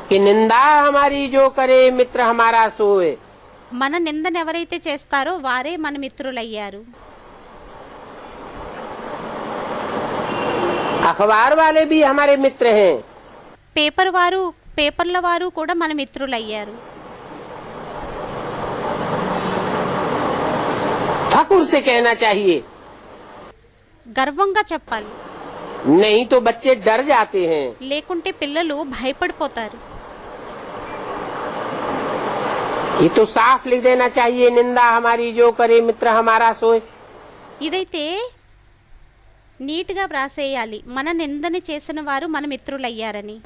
S2: कि निंदा हमारी जो करे मित्र हमारा सोए।
S1: మన నిందను ఎవరైతే చేస్తారో వారే మన మిత్రులయ్యారు।
S2: अखबार वाले भी हमारे मित्र हैं।
S1: పేపర్ల వారు కూడా మన మిత్రులయ్యారు।
S2: ठाकुर से कहना चाहिए,
S1: గర్వంగా చెప్పాలి,
S2: नहीं तो बच्चे डर जाते हैं।
S1: లేకుంటే పిల్లలు భయపడిపోతారు।
S2: ये तो साफ लिख देना चाहिए, निंदा हमारी जो करे मित्र हमारा सोए।
S1: ఇదైతే నీట్గా వ్రాసేయాలి, మన నిందని చేసిన వారు మన మిత్రులయ్యారని।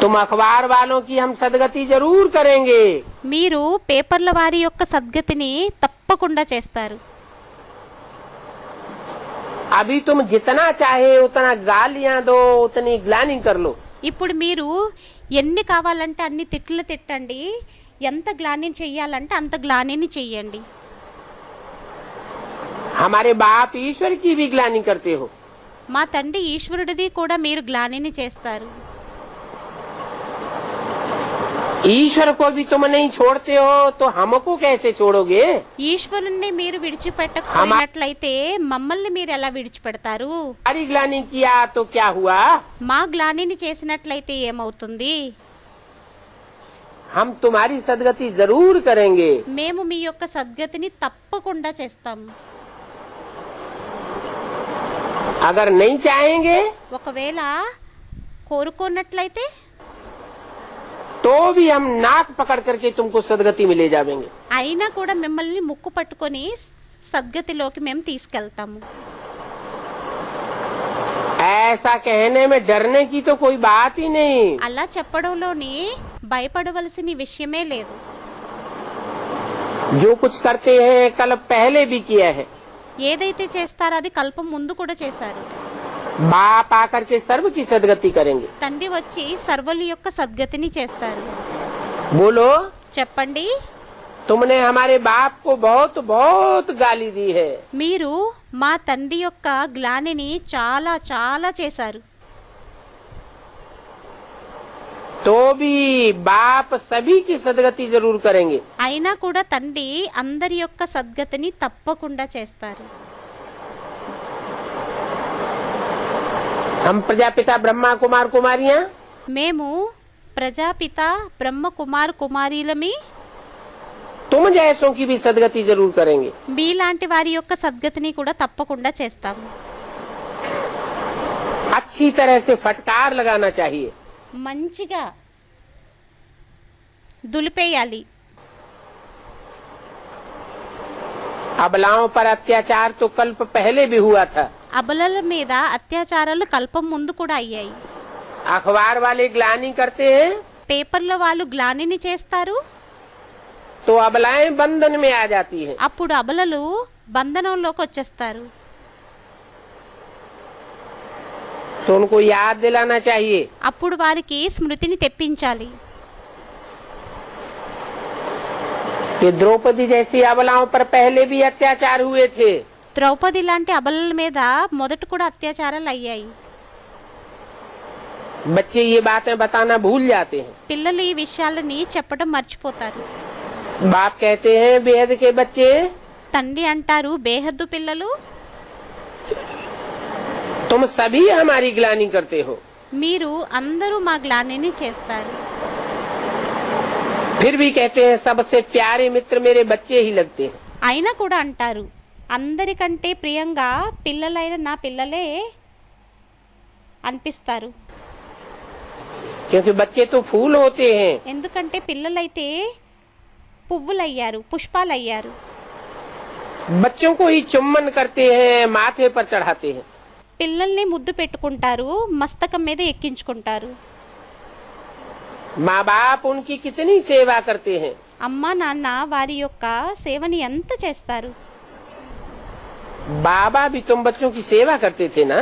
S2: तुम अखबार वालों की हम सदगति जरूर करेंगे।
S1: మీరు పేపర్ల వారి యొక్క సద్గతిని తప్పకుండా చేస్తారు।
S2: अभी तुम जितना चाहे उतना गालियां दो, उतनी ग्लानि कर लो।
S1: ఇప్పుడు మీరు ఎన్ని కావాలంటే అన్ని తిట్లు తిట్టండి, ఎంత గ్లానిని చెయ్యాలంటే అంత గ్లానిని చెయ్యండి.
S2: हमारे बाप ईश्वर की भी ग्लानि करते हो.
S1: మా తండ్రి ఈశ్వరుడిది కూడా మీరు గ్లానిని చేస్తారు.
S2: ईश्वर को भी तुम नहीं छोड़ते हो तो हमको कैसे छोड़ोगे?
S1: ఈశ్వరుణ్ణి మీరు విడిచిపెట్టకపోయినట్లయితే మమ్మల్ని మీరు ఎలా విడిచిపెడతారు?
S2: हमारी ग्लानि किया तो क्या हुआ?
S1: మా గ్లానిని చేసినట్లయితే ఏమవుతుంది?
S2: हम तुम्हारी सदगति जरूर करेंगे.
S1: మేము మీ యొక్క సద్గతిని తప్పకుండా చేస్తాము.
S2: अगर नहीं चाहेंगे
S1: ఒకవేళ కోరుకున్నట్లయితే
S2: तो भी हम नाक पकड़ करके तुमको सदगति में ले जाएंगे.
S1: అయినా కూడా మిమ్మల్ని ముక్కు పట్టుకొని సద్గతిలోకి మేము తీసుకెళ్తాము.
S2: ऐसा कहने में डरने की तो कोई बात ही नहीं.
S1: అలా చెప్పడంలోని భయపడవలసిన విషయమే లేదు.
S2: जो कुछ करते हैं कल पहले भी किया है.
S1: ఏదైతే చేస్తారో అది కల్పం ముందు కూడా చేశారు.
S2: बाप आकर के सर्व की सदगति करेंगे.
S1: తండ్రి వచ్చి సర్వుల యొక్క సద్గతిని చేస్తారు.
S2: बोलो,
S1: చెప్పండి.
S2: तुमने हमारे बाप को बहुत बहुत गाली दी है.
S1: మీరు మా తండ్రి యొక్క గ్లానిని చాలా చాలా చేశారు.
S2: तो भी बाप सभी की सदगति जरूर करेंगे.
S1: అయినా కూడా తండ్రి అందరి యొక్క సద్గతిని తప్పకుండా చేస్తారు.
S2: हम प्रजापिता ब्रह्मा कुमार कुमारियां
S1: మేము ప్రజాపిత బ్రహ్మ కుమార్ కుమారీలమి
S2: तुम जैसों की भी सदगति जरूर करेंगे.
S1: మీలాంటి వారి యొక్క సద్గతిని కూడా తప్పకుండా చేస్తాము.
S2: अच्छी तरह से फटकार लगाना चाहिए.
S1: మంచిగా దులిపేయాలి.
S2: अबलाओं पर अत्याचार तो कल्प पहले भी हुआ था.
S1: అబలల మీద అత్యాచారాలు కల్పం ముందు కూడా అయ్యాయి.
S2: अखबार वाले ग्लानि करते हैं
S1: పేపర్లో వాళ్ళు గ్లానిని చేస్తారు,
S2: तो अबलाएं बंधन में आ जाती हैं.
S1: అప్పుడు అబలలు బంధనంలోకి వచ్చేస్తారు.
S2: तो उनको याद दिलाना चाहिए.
S1: అప్పుడు వారికి స్మృతిని తెప్పించాలి.
S2: कि द्रौपदी जैसी अबलाओं पर पहले भी अत्याचार हुए थे.
S1: ద్రౌపది లాంటి అబలల మీద మొదట కూడా అత్యాచారాలు అయ్యాయి.
S2: बच्चे ये बातें बताना भूल जाते हैं.
S1: పిల్లలు ఈ విషయాలని చెప్పడం మర్చిపోతారు.
S2: बाप कहते हैं बेहद के बच्चे
S1: తండ్రి అంటారు, బేహద్దు పిల్లలు
S2: तुम सभी हमारी ग्लानि करते हो.
S1: మీరు అందరూ మా గ్లానిని చేస్తారు.
S2: फिर भी कहते हैं सबसे प्यारे मित्र मेरे बच्चे ही लगते हैं.
S1: అయినా కూడా అంటారు, అందరికంటే ప్రియంగా పిల్లలైన నా పిల్లలే అనిపిస్తారు.
S2: क्योंकि बच्चे तो फूल होते हैं.
S1: ఎందుకంటే పిల్లలైతే పువ్వులయ్యారు, పుష్పాలయ్యారు.
S2: बच्चों को ही चुम्बन करते हैं, माथे पर चढ़ाते हैं.
S1: పిల్లల్ని ముద్దు పెట్టుకుంటారు, మస్తకం మీద ఎక్కించుకుంటారు.
S2: माँ बाप उनकी कितनी सेवा करते हैं.
S1: అమ్మా నాన్న వారి యొక్క సేవని ఎంత చేస్తారు.
S2: बाबा भी तुम बच्चों की सेवा करते थे ना.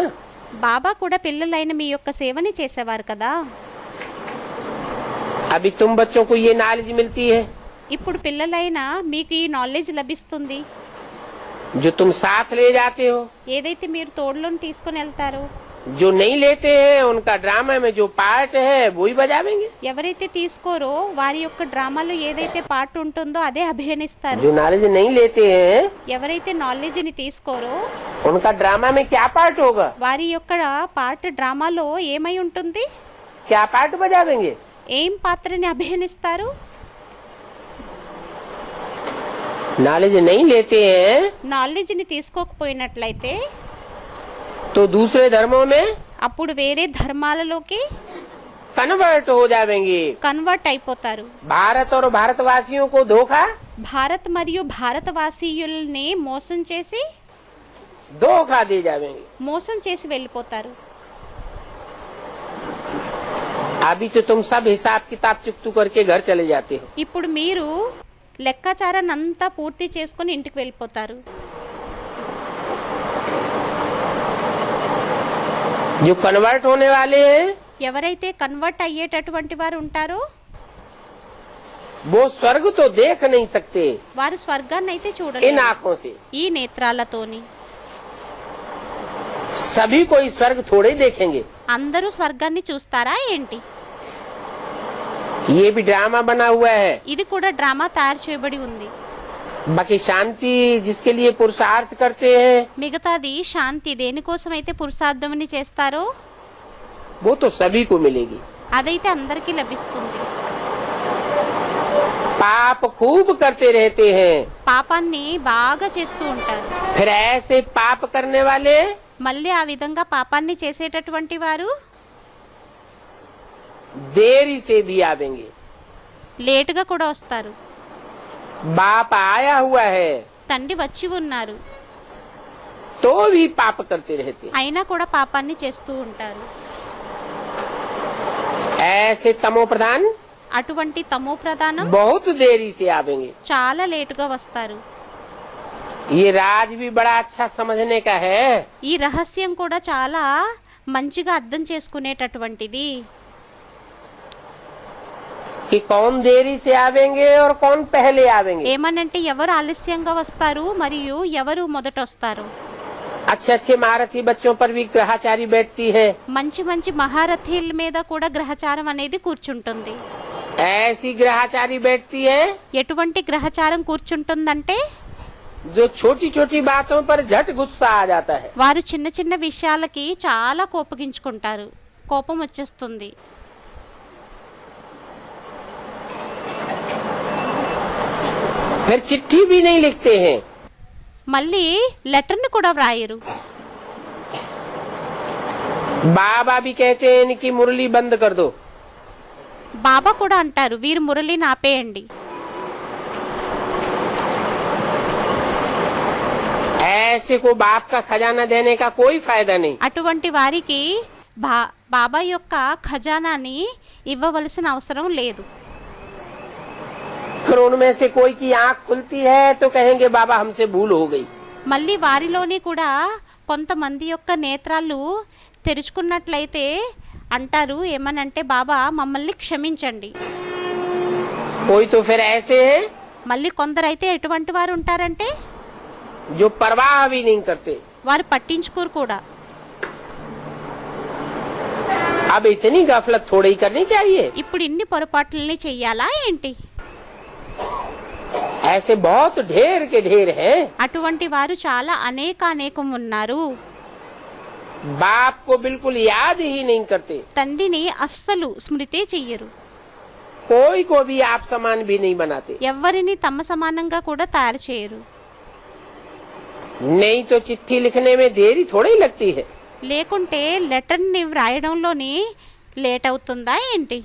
S1: బాబా కూడా పిల్లలైన మీ యొక్క సేవని చేసేవారు కదా.
S2: अभी तुम बच्चों को ये नॉलेज मिलती है
S1: ఇప్పుడు పిల్లలైన మీకు ఈ నాలెడ్జ్ లభిస్తుంది.
S2: जो तुम साथ ले जाते हो.
S1: ఏదైతే మీరు తోడులోని తీసుకొని వెళ్తారో,
S2: जो नहीं लेते हैं उनका ड्रामा में जो पार्ट है वो ही बजावेंगे.
S1: ఎవరైతే తీసుకోరో వారి యొక్క డ్రామాలో ఏదైతే పార్ట్ ఉంటుందో అదే అభినయిస్తారు.
S2: जो नॉलेज नहीं लेते हैं
S1: ఎవరైతే నాలెడ్జ్ని తీసుకోరో
S2: उनका ड्रामा में क्या पार्ट होगा,
S1: వారి యొక్క పార్ట్ డ్రామాలో ఏమై ఉంటుంది,
S2: क्या पार्ट बजावेंगे.
S1: ఏం పాత్రని అభినయిస్తారు.
S2: नॉलेज नहीं लेते हैं
S1: నాలెడ్జ్ని తీసుకోకపోయినట్లయితే
S2: तो दूसरे धर्मों में
S1: అప్పుడు వేరే ధర్మాలలోకి
S2: कन्वर्ट हो जाएंगे.
S1: కన్వర్ట్ అయిపోతారు.
S2: भारत और भारतवासियों को धोखा
S1: భారత్ మరియు భారతవాసీయుల్ని మోసం చేసి
S2: धोखा दे जाएंगे.
S1: మోసం చేసి వెళ్ళిపోతారు.
S2: अभी तो तुम सब हिसाब किताब चुकतू करके घर चले जाते हो.
S1: ఇప్పుడు మీరు లెక్కాచారాన్ని అంతా పూర్తి చేసుకుని ఇంటికి వెళ్ళిపోతారు.
S2: जो कन्वर्ट होने वाले हैं
S1: ఎవరైతే కన్వర్ట్ అయ్యేటటువంటి వారు ఉంటారో
S2: वो स्वर्ग तो देख नहीं सकते
S1: వారు స్వర్గాన్ని అయితే
S2: इन
S1: చూడలేరు
S2: आंखों से।
S1: ఈ నేత్రాలతోని।
S2: सभी कोई स्वर्ग थोड़े ही देखेंगे।
S1: అందరూ స్వర్గాన్ని చూస్తారా ఏంటి?
S2: ये भी ड्रामा बना हुआ है।
S1: ఇది కూడా డ్రామా తయారు చేయబడి ఉంది।
S2: बाकी शांति जिसके लिए पुरुषार्थ करते हैं
S1: మిగతాది శాంతి దేనికోసం అయితే పురుషార్థమని చేస్తారో
S2: वो तो सभी को मिलेगी।
S1: అదైతే అందరికీ లభిస్తుంది।
S2: पाप खूब करते रहते हैं,
S1: పాపాన్ని బాగా చేస్తూ ఉంటారు।
S2: फिर ऐसे पाप करने वाले
S1: మళ్ళీ ఆ విధంగా పాపాన్ని చేసేటటువంటి వారు
S2: देरी से भी आवेंगे।
S1: లేటుగా కూడా వస్తారు।
S2: बाप आया हुआ है
S1: తండ్రి వచ్చి ఉన్నారు,
S2: तो भी पाप करते रहते हैं।
S1: అయినా కూడా పాపాన్ని చేస్తూ ఉంటారు।
S2: ऐसे तमो प्रधान
S1: అటువంటి తమో ప్రధానం
S2: बहुत देरी से आवेंगे।
S1: చాలా లేటుగా వస్తారు।
S2: ये राज भी बड़ा अच्छा समझने का है।
S1: ఈ రహస్యం కూడా చాలా మంచిగా అర్థం చేసుకునేటటువంటిది।
S2: कि कौन देरी से आवेंगे और कौन पहले आवेंगे।
S1: ఏమనంటే ఎవరు ఆలస్యంగా వస్తారు మరియు ఎవరు మొదట వస్తారు।
S2: अच्छे अच्छे महारथी बच्चों पर भी ग्रहाचारी बैठती है।
S1: మంచి మంచి మహారథీల మీద కూడా గ్రహచారం అనేది కూర్చుంటుంది।
S2: ऐसी ग्रहाचारी बैठती है
S1: ఎటువంటి గ్రహచారం కూర్చుంటుందంటే
S2: जो छोटी छोटी बातों पर झट गुस्सा आ जाता है।
S1: వారు చిన్న చిన్న విషయాలకి చాలా కోపగించుకుంటారు, కోపం వచ్చేస్తుంది।
S2: फिर चिट्ठी भी नहीं लिखते हैं।
S1: మళ్ళీ లెటర్ని కూడా వ్రాయరు।
S2: बाबा भी कहते हैं इनकी मुरली बंद कर दो।
S1: బాబా కూడా అంటారు వీరు మురళిని ఆపేయండి।
S2: ऐसे को बाप का खजाना देने का कोई फायदा नहीं।
S1: అటువంటి వారికి బాబా యొక్క ఖజానాని ఇవ్వవలసిన అవసరం లేదు।
S2: फिर उनमें से कोई की आंख खुलती है तो कहेंगे बाबा हमसे भूल हो गई।
S1: మళ్ళీ వారిలోని కూడా కొంతమంది యొక్క నేత్రాలు తెరుచుకున్నట్లయితే అంటారు ఏమనంటే బాబా మమ్మల్ని క్షమించండి।
S2: कोई तो फिर ऐसे है
S1: మళ్ళీ కొందరైతే ఎటువంటి వారు ఉంటారంటే
S2: जो परवाह भी नहीं करते।
S1: వారు పట్టించుకోరు కూడా।
S2: अब इतनी गफलत थोड़ी ही करनी चाहिए।
S1: ఇప్పుడు ఇన్ని పొరపాట్లని చెయ్యాలా ఏంటి?
S2: ऐसे बहुत ढेर के ढेर हैं।
S1: అటువంటి వారు చాలా అనేకం ఉన్నారు।
S2: बाप को बिल्कुल याद ही नहीं करते।
S1: తండ్రిని అస్సలు స్మృతి చెయ్యరు।
S2: कोई को भी आप समान भी नहीं बनाते।
S1: ఎవరిని తమ సమానంగా కూడా తయారు చేయరు।
S2: नहीं तो चिट्ठी लिखने में देरी थोड़ी लगती है।
S1: లేకుంటే లెటర్ని వ్రాయడంలోని లేట్ అవుతుందా ఏంటి?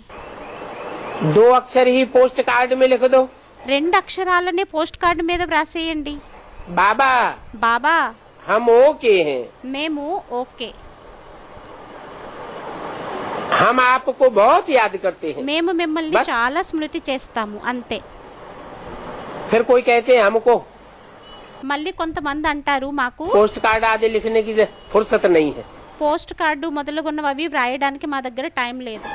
S2: 2 अक्षर ही पोस्ट कार्ड में लिख दो।
S1: 2 అక్షరాలనే పోస్ట్ కార్డు మీద వ్రాసేయండి।
S2: बाबा
S1: బాబా
S2: हम ओके हैं,
S1: మేము ఓకే,
S2: हम आपको बहुत याद करते हैं।
S1: మేము మిమ్మల్ని
S2: బస్.
S1: చాలా స్మృతి చేస్తాము అంతే।
S2: फिर कोई कहते हैं हमको
S1: మళ్ళీ కొంతమంది అంటారు మాకు
S2: पोस्ट कार्ड आदि लिखने की फुर्सत नहीं है।
S1: పోస్ట్ కార్డు మొదలుగున్నవి వ్రాయడానికి మా దగ్గర టైం లేదు।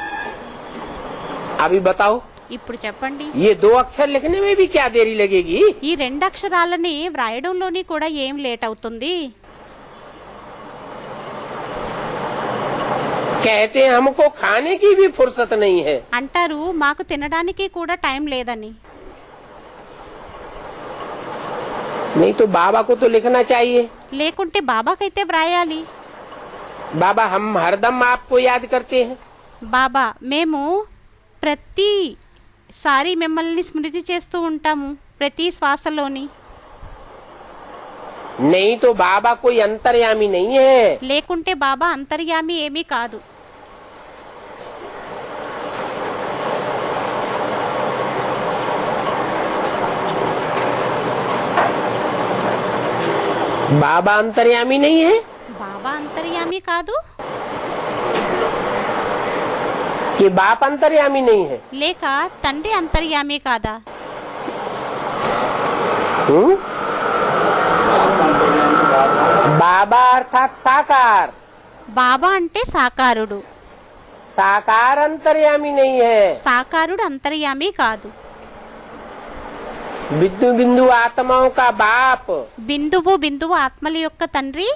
S2: अभी बताओ
S1: ఇప్పుడు చెప్పండి
S2: ये 2 अक्षर लिखने में भी क्या देरी लगेगी।
S1: ఈ 2 అక్షరాలని వ్రాయడంలోని కూడా ఏం లేట్ అవుతుంది?
S2: कहते हैं हमको खाने की भी फुर्सत नहीं है।
S1: అంటారు మాకు తినడానికి కూడా టైం లేదని।
S2: नहीं तो बाबा को तो लिखना चाहिए।
S1: లేకుంటే బాబాకైతే వ్రాయాలి।
S2: बाबा हम हरदम आपको याद करते हैं।
S1: బాబా మేము ప్రతిసారి మిమ్మల్ని స్మృతి చేస్తూ ఉంటాము ప్రతి శ్వాసలోని।
S2: नहीं तो बाबा कोई अंतर्यामी नहीं है।
S1: లేకుంటే బాబా అంతర్యామి ఏమీ కాదు।
S2: बाबा अंतर्यामी नहीं है।
S1: బాబా అంతర్యామి కాదు,
S2: कि बाप अंतर्यामी नहीं है।
S1: లేక తండ్రి అంతర్యామి కాదా?
S2: बाबा अर्थात साकार।
S1: బాబా అంటే సాకారుడు।
S2: साकार अंतर्यामी नहीं है।
S1: సాకారుడు అంతర్యామి కాదు.
S2: बिंदु बिंदु आत्माओं का बाप
S1: బిందువు బిందువు ఆత్మల యొక్క తండ్రి,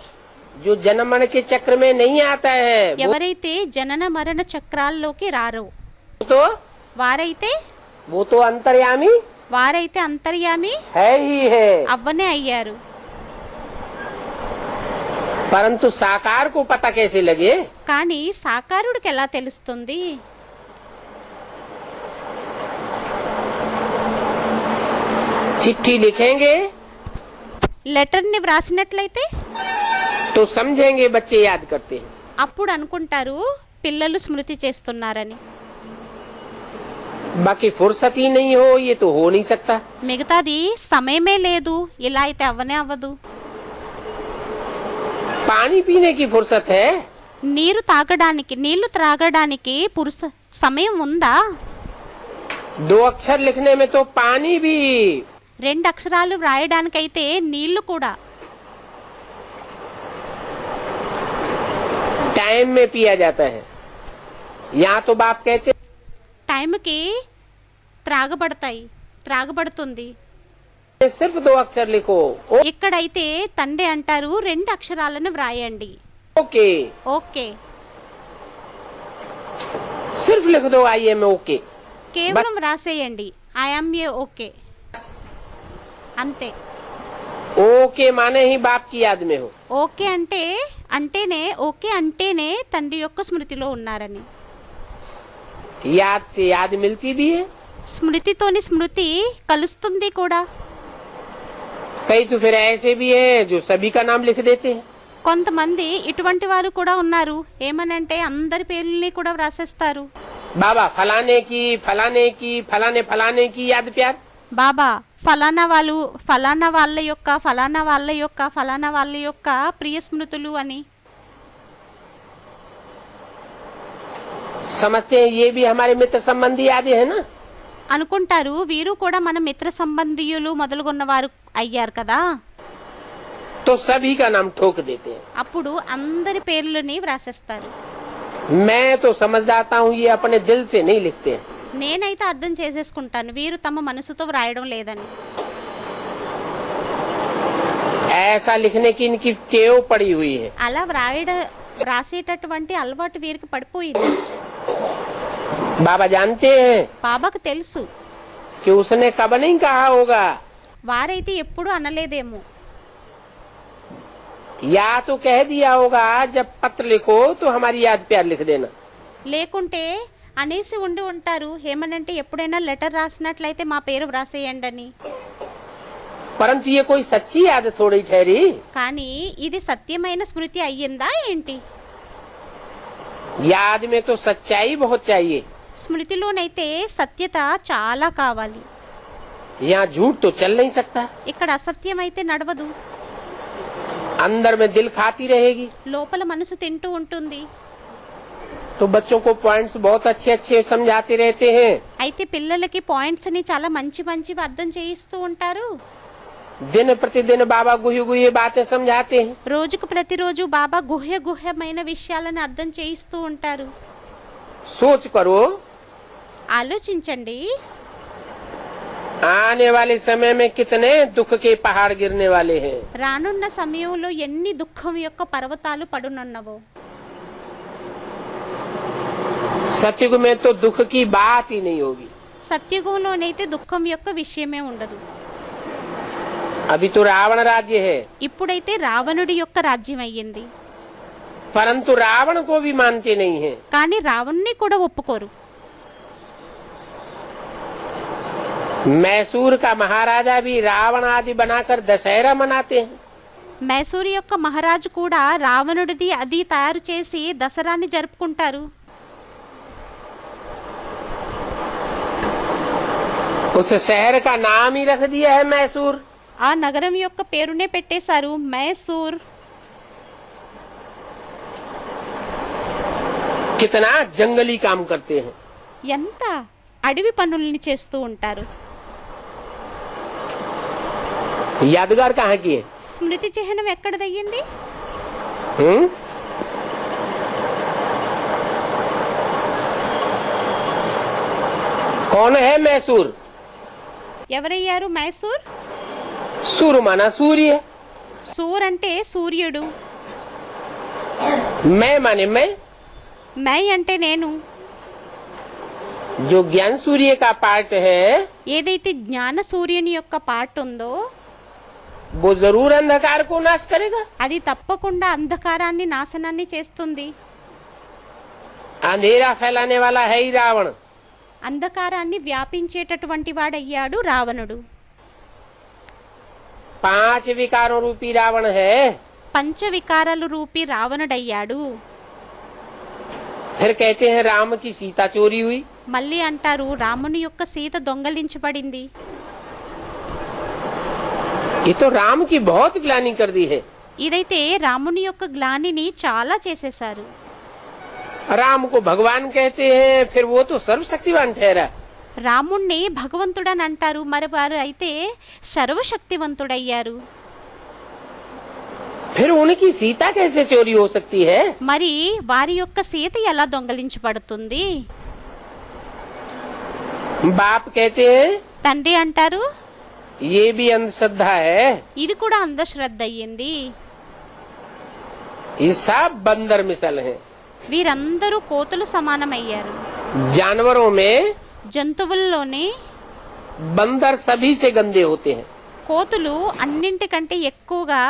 S2: जो जन्म मरण के चक्र में नहीं आता है
S1: ఎవరైతే జనన మరణ చక్రాల్లోకి రారో
S2: तो
S1: వారైతే
S2: अंतर्यामी
S1: అంతర్యామి
S2: है ही है।
S1: అవ్వనే అయ్యారు.
S2: परंतु साकार को पता कैसे लगे?
S1: కానీ సాకారుడికి ఎలా తెలుస్తుంది?
S2: चिट्ठी लिखेंगे
S1: లెటర్ని వ్రాసినట్లయితే
S2: तो समझेंगे बच्चे याद करते हैं।
S1: అప్పుడు అనుకుంటారు పిల్లలు స్మృతి చేస్తున్నారని.
S2: बाकी फुर्सत ही नहीं हो, ये तो हो नहीं सकता।
S1: మిగతాది సమయమే లేదు, ఇలా అయితే అవ్వనే అవ్వదు.
S2: पानी पीने की फुर्सत है?
S1: నీళ్లు త్రాగడానికి సమయం ఉందా?
S2: 2 अक्षर लिखने में तो पानी भी
S1: 2 అక్షరాలు వ్రాయడానికైతే నీళ్లు కూడా
S2: टाइम में पिया जाता है। यहाँ तो बाप कहते
S1: టైంకి త్రాగబడుతుంది.
S2: सिर्फ 2 अक्षर लिखो।
S1: ఇక్కడైతే తండ్రి అంటారు 2 అక్షరాలను వ్రాయండి.
S2: ओके,
S1: ఓకే,
S2: सिर्फ लिख दो आई एम ओके।
S1: కేవలం వ్రాసేయండి ఐఎమ్ ఏ ఓకే, అంతే.
S2: ओके माने ही बाप की याद में हो।
S1: ఓకే అంటేనే తండ్రి యొక్క స్మృతిలో ఉన్నారని.
S2: याद से याद मिलती भी है,
S1: స్మృతితోని స్మృతి కలుస్తుంది కూడా.
S2: कई तो फिर ऐसे भी है जो सभी का नाम लिख देते हैं।
S1: కొంతమంది ఇటువంటి వారు కూడా ఉన్నారు, ఏమనంటే అందరి పేర్లని కూడా వ్రాసేస్తారు.
S2: बाबा फलाने की फलाने की याद प्यार।
S1: బాబా ఫలానా వాళ్ళ యొక్క ప్రియ స్మృతులు అని
S2: समझते हैं ये भी हमारे मित्र संबंधी यादें है ना।
S1: అనుకుంటారు వీరు కూడా మన మిత్ర సంబంధీయులు మొదలుగొన్న వారు అయ్యారు కదా.
S2: तो सभी का नाम ठोक देते हैं।
S1: అప్పుడు అందరి పేర్లని వ్రాసేస్తారు.
S2: मैं तो समझ जाता हूँ ये अपने दिल से नहीं लिखते हैं।
S1: నేనైతే అర్థం చేసేసుకుంటాను వీరు తమ మనసుతో వ్రాయడం లేదని.
S2: ऐसा लिखने की इनकी टेव पड़ी हुई है।
S1: అలా వ్రాసేటటువంటి అలవాటు వీరికి పడిపోయింది.
S2: बाबा जानते हैं
S1: బాబాకు తెలుసు
S2: कि उसने कब नहीं कहा होगा,
S1: వారైతే ఎప్పుడు అనలేదేమో,
S2: या तो कह दिया होगा जब पत्र लिखो तो हमारी याद प्यार लिख देना।
S1: లేకుంటే అనేసి ఉండి ఉంటారు ఏమనంటే ఎప్పుడైనా లెటర్ రాసినట్లయితే మా పేరు వ్రాసేయండి అని.
S2: परंतु ये कोई सच्ची याद थोड़ी ठहरी।
S1: కానీ ఇది సత్యమైన స్మృతి అయ్యిందా ఏంటి?
S2: याद में तो सच्चाई बहुत चाहिए,
S1: స్మృతిలోనైతే సత్యత చాలా కావాలి.
S2: यहाँ झूठ तो चल नहीं सकता।
S1: ఇక్కడ అసత్యం అయితే నడవదు.
S2: अंदर में दिल खाती रहेगी।
S1: లోపల మనసు తింటూ ఉంటుంది.
S2: तो बच्चों को पॉइंट्स बहुत अच्छे अच्छे समझाते रहते हैं।
S1: అయితే పిల్లలకి పాయింట్స్ ని చాలా మంచివి అర్థం చేయిస్తూ ఉంటారు.
S2: दिन प्रतिदिन बाबा गुही गुही बातें समझाते हैं।
S1: రోజుకు ప్రతిరోజు బాబా గుహ్యమైన విషయాలను అర్థం చేయిస్తూ ఉంటారు.
S2: सोच करो
S1: ఆలోచించండి
S2: आने वाले समय में कितने दुख के पहाड़ गिरने वाले हैं।
S1: రానున్న సమయంలో ఎన్ని దుఃఖం యొక్క పర్వతాలు పడునున్నవో.
S2: सतयुग में तो दुख की बात ही नहीं होगी।
S1: సత్యుగంలోనైతే దుఃఖం యొక్క విషయమే ఉండదు.
S2: अभी तो रावण राज्य है,
S1: ఇప్పుడైతే రావణుడి యొక్క రాజ్యం అయ్యింది.
S2: परंतु रावण को भी मानते नहीं हैं।
S1: కానీ రావణుని కూడా ఒప్పుకోరు.
S2: मैसूर का महाराजा भी रावण आदि बनाकर दशहरा मनाते हैं।
S1: మైసూరు యొక్క మహారాజు కూడా రావణుడిది అది తయారు చేసి దసరాని జరుపుకుంటారు.
S2: उस शहर का नाम ही रख दिया है मैसूर।
S1: ఆ నగరం యొక్క పేరునే పెట్టేశారు మైసూర్.
S2: कितना जंगली काम करते हैं।
S1: ఎంత అడవి పనుల్ని చేస్తూ ఉంటారు.
S2: यादगार कहाँ की है?
S1: స్మృతి చిహ్నం ఎక్కడదయ్యింది?
S2: कौन है मैसूर?
S1: ఎవరయ్యారు మైసూర్?
S2: सूर माना सूर्य,
S1: సూర్ అంటే సూర్యుడు,
S2: मैं माने मैं।
S1: మై అంటే నేను.
S2: जो ज्ञान सूर्य का पार्ट है
S1: ఏదైతే జ్ఞాన సూర్యుని యొక్క పార్ట్ ఉందో
S2: वो जरूर अंधकार को नाश करेगा।
S1: అది తప్పకుండా అంధకారాన్ని నాశనాన్ని చేస్తుంది.
S2: अंधेरा फैलाने वाला है ही रावण।
S1: అంధకారాన్ని వ్యాపించేటటువంటి వాడయ్యాడు రావణుడు.
S2: 5 विकारों रूपी रावण है।
S1: పంచవికారాలు రూపి రావణుడయ్యాడు.
S2: फिर कहते हैं राम की सीता चोरी हुई।
S1: మళ్ళీ అంటారు రాముని యొక్క సీత దొంగలించబడింది.
S2: ये तो राम की बहुत ग्लानि कर दी है।
S1: ఇదైతే రాముని యొక్క గ్లానిని చాలా చేసేశారు.
S2: राम को भगवान कहते हैं, फिर वो तो सर्वशक्तिवान ठहरा।
S1: రాముణ్ణి భగవంతుడని అంటారు, మరి వారు అయితే సర్వశక్తివంతుడయ్యారు.
S2: फिर उनकी सीता कैसे चोरी हो सकती है?
S1: మరి వారి యొక్క సీత ఎలా దొంగలించబడుతుంది?
S2: बाप कहते हैं
S1: తండ్రి అంటారు
S2: ये भी अंधश्रद्धा है।
S1: ఇది కూడా అంధశ్రద్ధ అయ్యింది.
S2: ये सब बंदर मिसल हैं।
S1: వీరందరూ కోతులు సమానమయ్యారు.
S2: जानवरों में
S1: జంతువుల్లోనే
S2: बंदर सभी से गंदे होते हैं।
S1: కోతులు అన్నింటికంటే ఎక్కువగా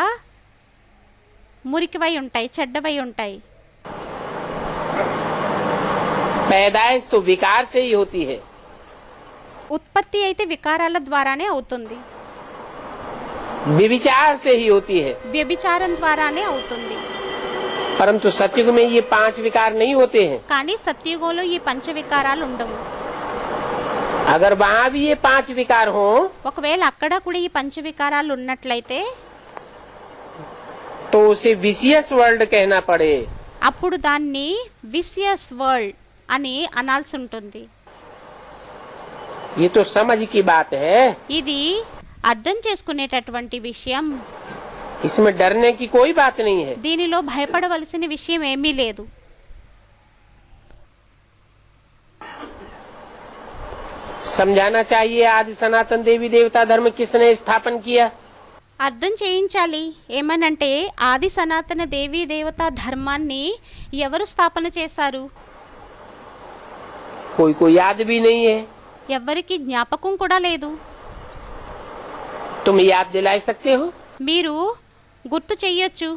S1: మురికివై ఉంటాయి, చెడ్డవై ఉంటాయి.
S2: पैदाइश तो विकार से ही होती है।
S1: ఉత్పత్తి అయితే వికారాల ద్వారానే అవుతుంది,
S2: विविचार से ही होती है।
S1: వ్యభిచారం ద్వారానే అవుతుంది.
S2: परंतु सतयुग में ये 5 विकार नहीं होते हैं।
S1: కానీ సత్యుగంలో ఈ పంచవికారాలు ఉండవు.
S2: अगर वहाँ भी ये 5 विकार हों
S1: ఒకవేళ అక్కడ కూడా ఈ పంచవికారాలు ఉన్నట్లయితే
S2: तो उसे विशियस वर्ल्ड कहना पड़े।
S1: అప్పుడు దాన్ని విసియస్ వరల్డ్ అని అనాల్సి ఉంటుంది.
S2: ये तो समझ की बात है।
S1: ఇది అర్థం చేసుకునేటటువంటి విషయం.
S2: इसमें डरने की कोई बात नहीं है।
S1: దీనిలో భయపడవలసిన విషయం ఏమీ లేదు.
S2: समझाना चाहिए आदि सनातन देवी देवता धर्म किसने स्थापन किया?
S1: అర్థం చేయించాలి. ఏమనంటే ఆది సనాతన దేవీ దేవతా ధర్మాన్ని ఎవరు స్థాపన చేశారు?
S2: कोई को याद भी नहीं है।
S1: ఎవ్వరికి జ్ఞాపకం కూడా లేదు.
S2: तुम याद दिला सकते हो?
S1: మీరు గుర్తు చెయ్యొచ్చు.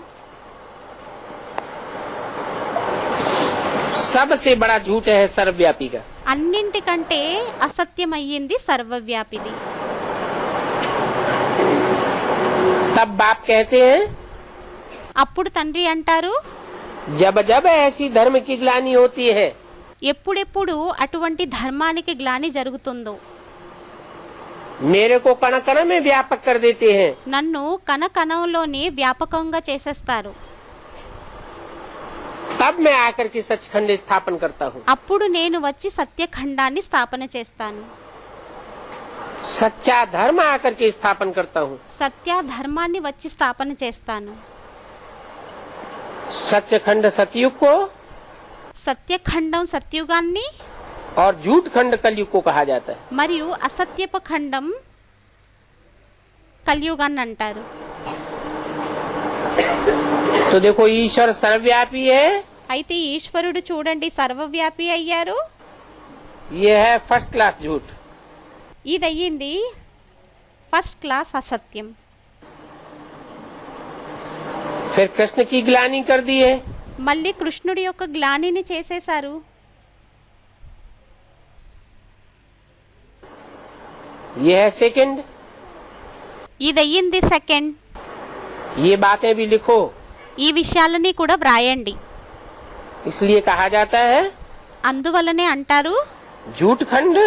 S2: सबसे बड़ा झूठ है सर्वव्यापी का।
S1: అన్నింటికంటే అసత్యమయ్యింది సర్వవ్యాపిది.
S2: तब बाप कहते हैं
S1: అప్పుడు తండ్రి అంటారు
S2: जब जब ऐसी धर्म की ग्लानि होती है
S1: ఎప్పుడెప్పుడు అటువంటి ధర్మానికి గ్లాని జరుగుతుందో
S2: मेरे को कण कण में व्यापक कर देते हैं।
S1: నన్ను కణ కణంలోనే వ్యాపకంగా చేసేస్తారు.
S2: तब मैं आकर के सचखंड स्थापन करता हूँ।
S1: అప్పుడు నేను వచ్చి సత్యఖండాన్ని స్థాపన చేస్తాను.
S2: सच्चा धर्म आकर के स्थापन करता हूँ।
S1: సత్య ధర్మాన్ని వచ్చి స్థాపన చేస్తాను.
S2: सचखंड सतयुग को
S1: సత్యఖండం సత్యుగాన్ని
S2: और झूठ खंड कलयुग को कहा जाता है।
S1: మరియు అసత్యప ఖండం కలియుగాన్ని అంటారు.
S2: तो देखो ईश्वर सर्वव्यापी है।
S1: అయితే ఈశ్వరుడు చూడండి సర్వవ్యాపి అయ్యారు.
S2: ये है फर्स्ट क्लास झूठ।
S1: ఇది అయ్యింది ఫస్ట్ క్లాస్ అసత్యం.
S2: फिर कृष्ण की ग्लानि कर दी है।
S1: మళ్ళీ కృష్ణుడి యొక్క గ్లానిని చేసేశారు.
S2: ये है सेकंड।
S1: ఇది అయ్యింది సెకండ్.
S2: ये बातें भी लिखो।
S1: ఈ విషయాలని కూడా వ్రాయండి.
S2: इसलिए कहा जाता है
S1: అందువలనే అంటారు
S2: झूठ खंड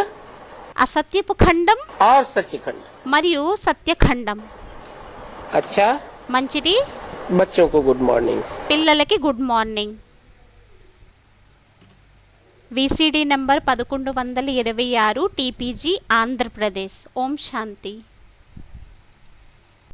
S1: అసత్యపు ఖండం
S2: और सच खंड।
S1: మరియు సత్యఖండం.
S2: अच्छा,
S1: మంచిది.
S2: बच्चों को गुड मॉर्निंग।
S1: పిల్లలకి good morning. VCD number 1126 TPG Andhra Pradesh. Om శాంతి.